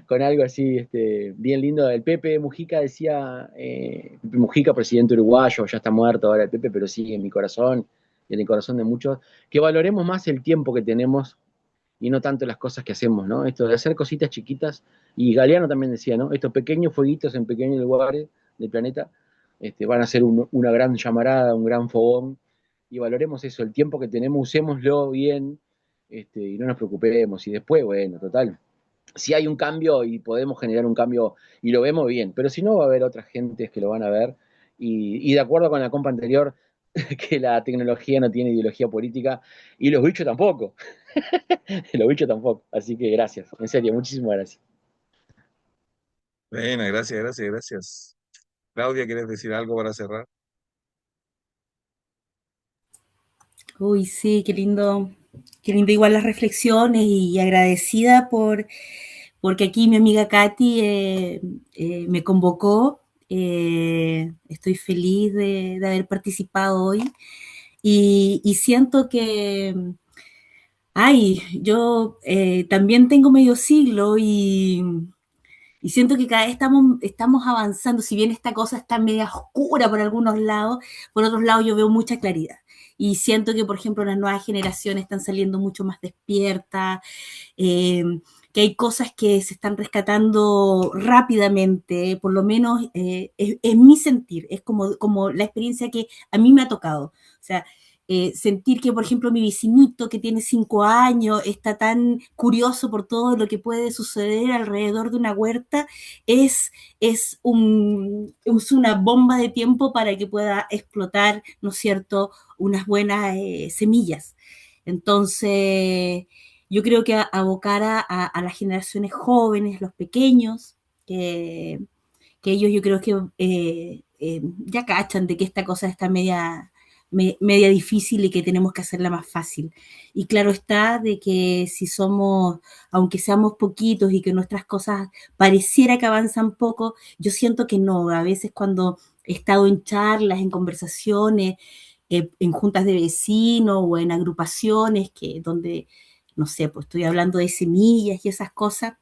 [SPEAKER 4] con algo así bien lindo, el Pepe Mujica decía, Pepe Mujica, presidente uruguayo, ya está muerto ahora el Pepe, pero sigue en mi corazón y en el corazón de muchos, que valoremos más el tiempo que tenemos y no tanto las cosas que hacemos, ¿no? Esto de hacer cositas chiquitas, y Galeano también decía, ¿no? Estos pequeños fueguitos en pequeños lugares del planeta van a ser una gran llamarada, un gran fogón, y valoremos eso, el tiempo que tenemos, usémoslo bien, y no nos preocupemos. Y después, bueno, total, si hay un cambio y podemos generar un cambio y lo vemos bien, pero si no va a haber otras gentes que lo van a ver y de acuerdo con la compa anterior, que la tecnología no tiene ideología política y los bichos tampoco, los bichos tampoco, así que gracias, en serio, muchísimas gracias.
[SPEAKER 1] Bueno, gracias, gracias, gracias. Claudia, ¿quieres decir algo para cerrar?
[SPEAKER 2] Uy, sí, qué lindo igual las reflexiones y agradecida porque aquí mi amiga Katy me convocó. Estoy feliz de haber participado hoy y siento que, ay, yo también tengo medio siglo y siento que cada vez estamos avanzando, si bien esta cosa está media oscura por algunos lados, por otros lados yo veo mucha claridad. Y siento que, por ejemplo, las nuevas generaciones están saliendo mucho más despiertas, eh, que hay cosas que se están rescatando rápidamente, por lo menos es mi sentir, es como la experiencia que a mí me ha tocado. O sea, sentir que, por ejemplo, mi vecinito que tiene 5 años está tan curioso por todo lo que puede suceder alrededor de una huerta, es, es una bomba de tiempo para que pueda explotar, ¿no es cierto?, unas buenas semillas. Entonces, yo creo que abocar a las generaciones jóvenes, los pequeños, que, que ellos yo creo que ya cachan de que esta cosa está media difícil y que tenemos que hacerla más fácil. Y claro está de que si somos, aunque seamos poquitos y que nuestras cosas pareciera que avanzan poco, yo siento que no. A veces cuando he estado en charlas, en conversaciones, en juntas de vecinos o en agrupaciones donde, no sé, pues estoy hablando de semillas y esas cosas,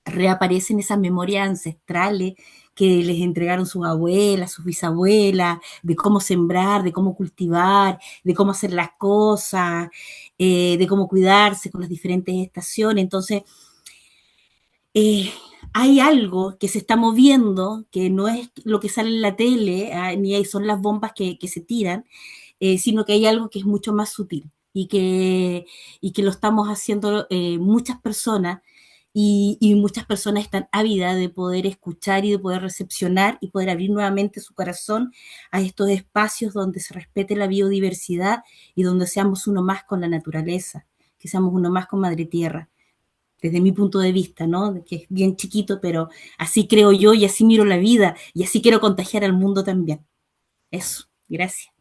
[SPEAKER 2] reaparecen esas memorias ancestrales que les entregaron sus abuelas, sus bisabuelas, de cómo sembrar, de cómo cultivar, de cómo hacer las cosas, de cómo cuidarse con las diferentes estaciones. Entonces, eh, hay algo que se está moviendo, que no es lo que sale en la tele, ni son las bombas que se tiran, sino que hay algo que es mucho más sutil y que lo estamos haciendo muchas personas y muchas personas están ávidas de poder escuchar y de poder recepcionar y poder abrir nuevamente su corazón a estos espacios donde se respete la biodiversidad y donde seamos uno más con la naturaleza, que seamos uno más con Madre Tierra, desde mi punto de vista, ¿no? Que es bien chiquito, pero así creo yo y así miro la vida y así quiero contagiar al mundo también. Eso, gracias.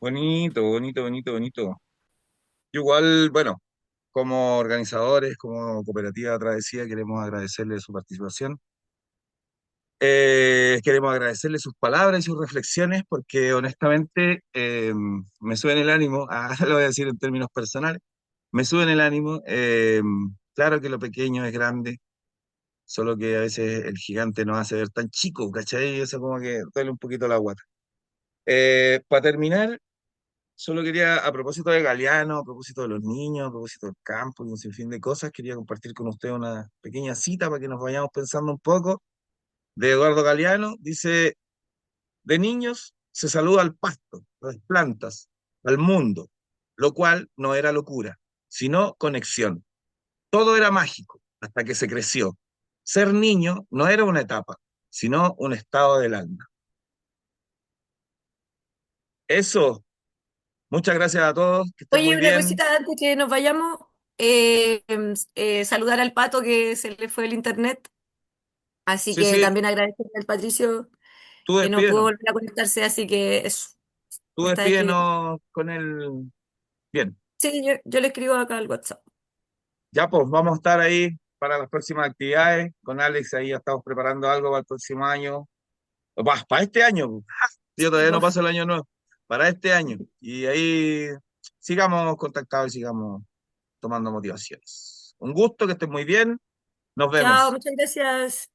[SPEAKER 1] Bonito, bonito, bonito, bonito. Yo igual, bueno, como organizadores, como Cooperativa Travesía, queremos agradecerle su participación. Queremos agradecerle sus palabras y sus reflexiones porque honestamente me suben el ánimo, lo voy a decir en términos personales, me suben el ánimo. Claro que lo pequeño es grande, solo que a veces el gigante nos hace ver tan chico, ¿cachai? Eso como que duele un poquito la guata. Para terminar, solo quería, a propósito de Galeano, a propósito de los niños, a propósito del campo y un sinfín de cosas, quería compartir con usted una pequeña cita para que nos vayamos pensando un poco, de Eduardo Galeano. Dice: de niños se saluda al pasto, a las plantas, al mundo, lo cual no era locura, sino conexión. Todo era mágico hasta que se creció. Ser niño no era una etapa, sino un estado del alma. Eso, muchas gracias a todos, que estén
[SPEAKER 3] Oye,
[SPEAKER 1] muy
[SPEAKER 3] una
[SPEAKER 1] bien.
[SPEAKER 3] cosita antes que nos vayamos, saludar al Pato que se le fue el internet, así
[SPEAKER 1] Sí,
[SPEAKER 3] que
[SPEAKER 1] sí,
[SPEAKER 3] también agradecerle al Patricio
[SPEAKER 1] tú
[SPEAKER 3] que no pudo
[SPEAKER 1] despídenos,
[SPEAKER 3] volver a conectarse, así que eso,
[SPEAKER 1] tú
[SPEAKER 3] me está despidiendo.
[SPEAKER 1] despídenos con el... Bien,
[SPEAKER 3] Sí, yo le escribo acá al WhatsApp.
[SPEAKER 1] ya pues vamos a estar ahí para las próximas actividades. Con Alex ahí ya estamos preparando algo para el próximo año. Para este año, pues. Yo
[SPEAKER 3] Sí,
[SPEAKER 1] todavía no
[SPEAKER 3] po.
[SPEAKER 1] paso el año nuevo. Para este año. Y ahí sigamos contactados y sigamos tomando motivaciones. Un gusto, que estén muy bien. Nos
[SPEAKER 3] Chao,
[SPEAKER 1] vemos.
[SPEAKER 3] muchas gracias.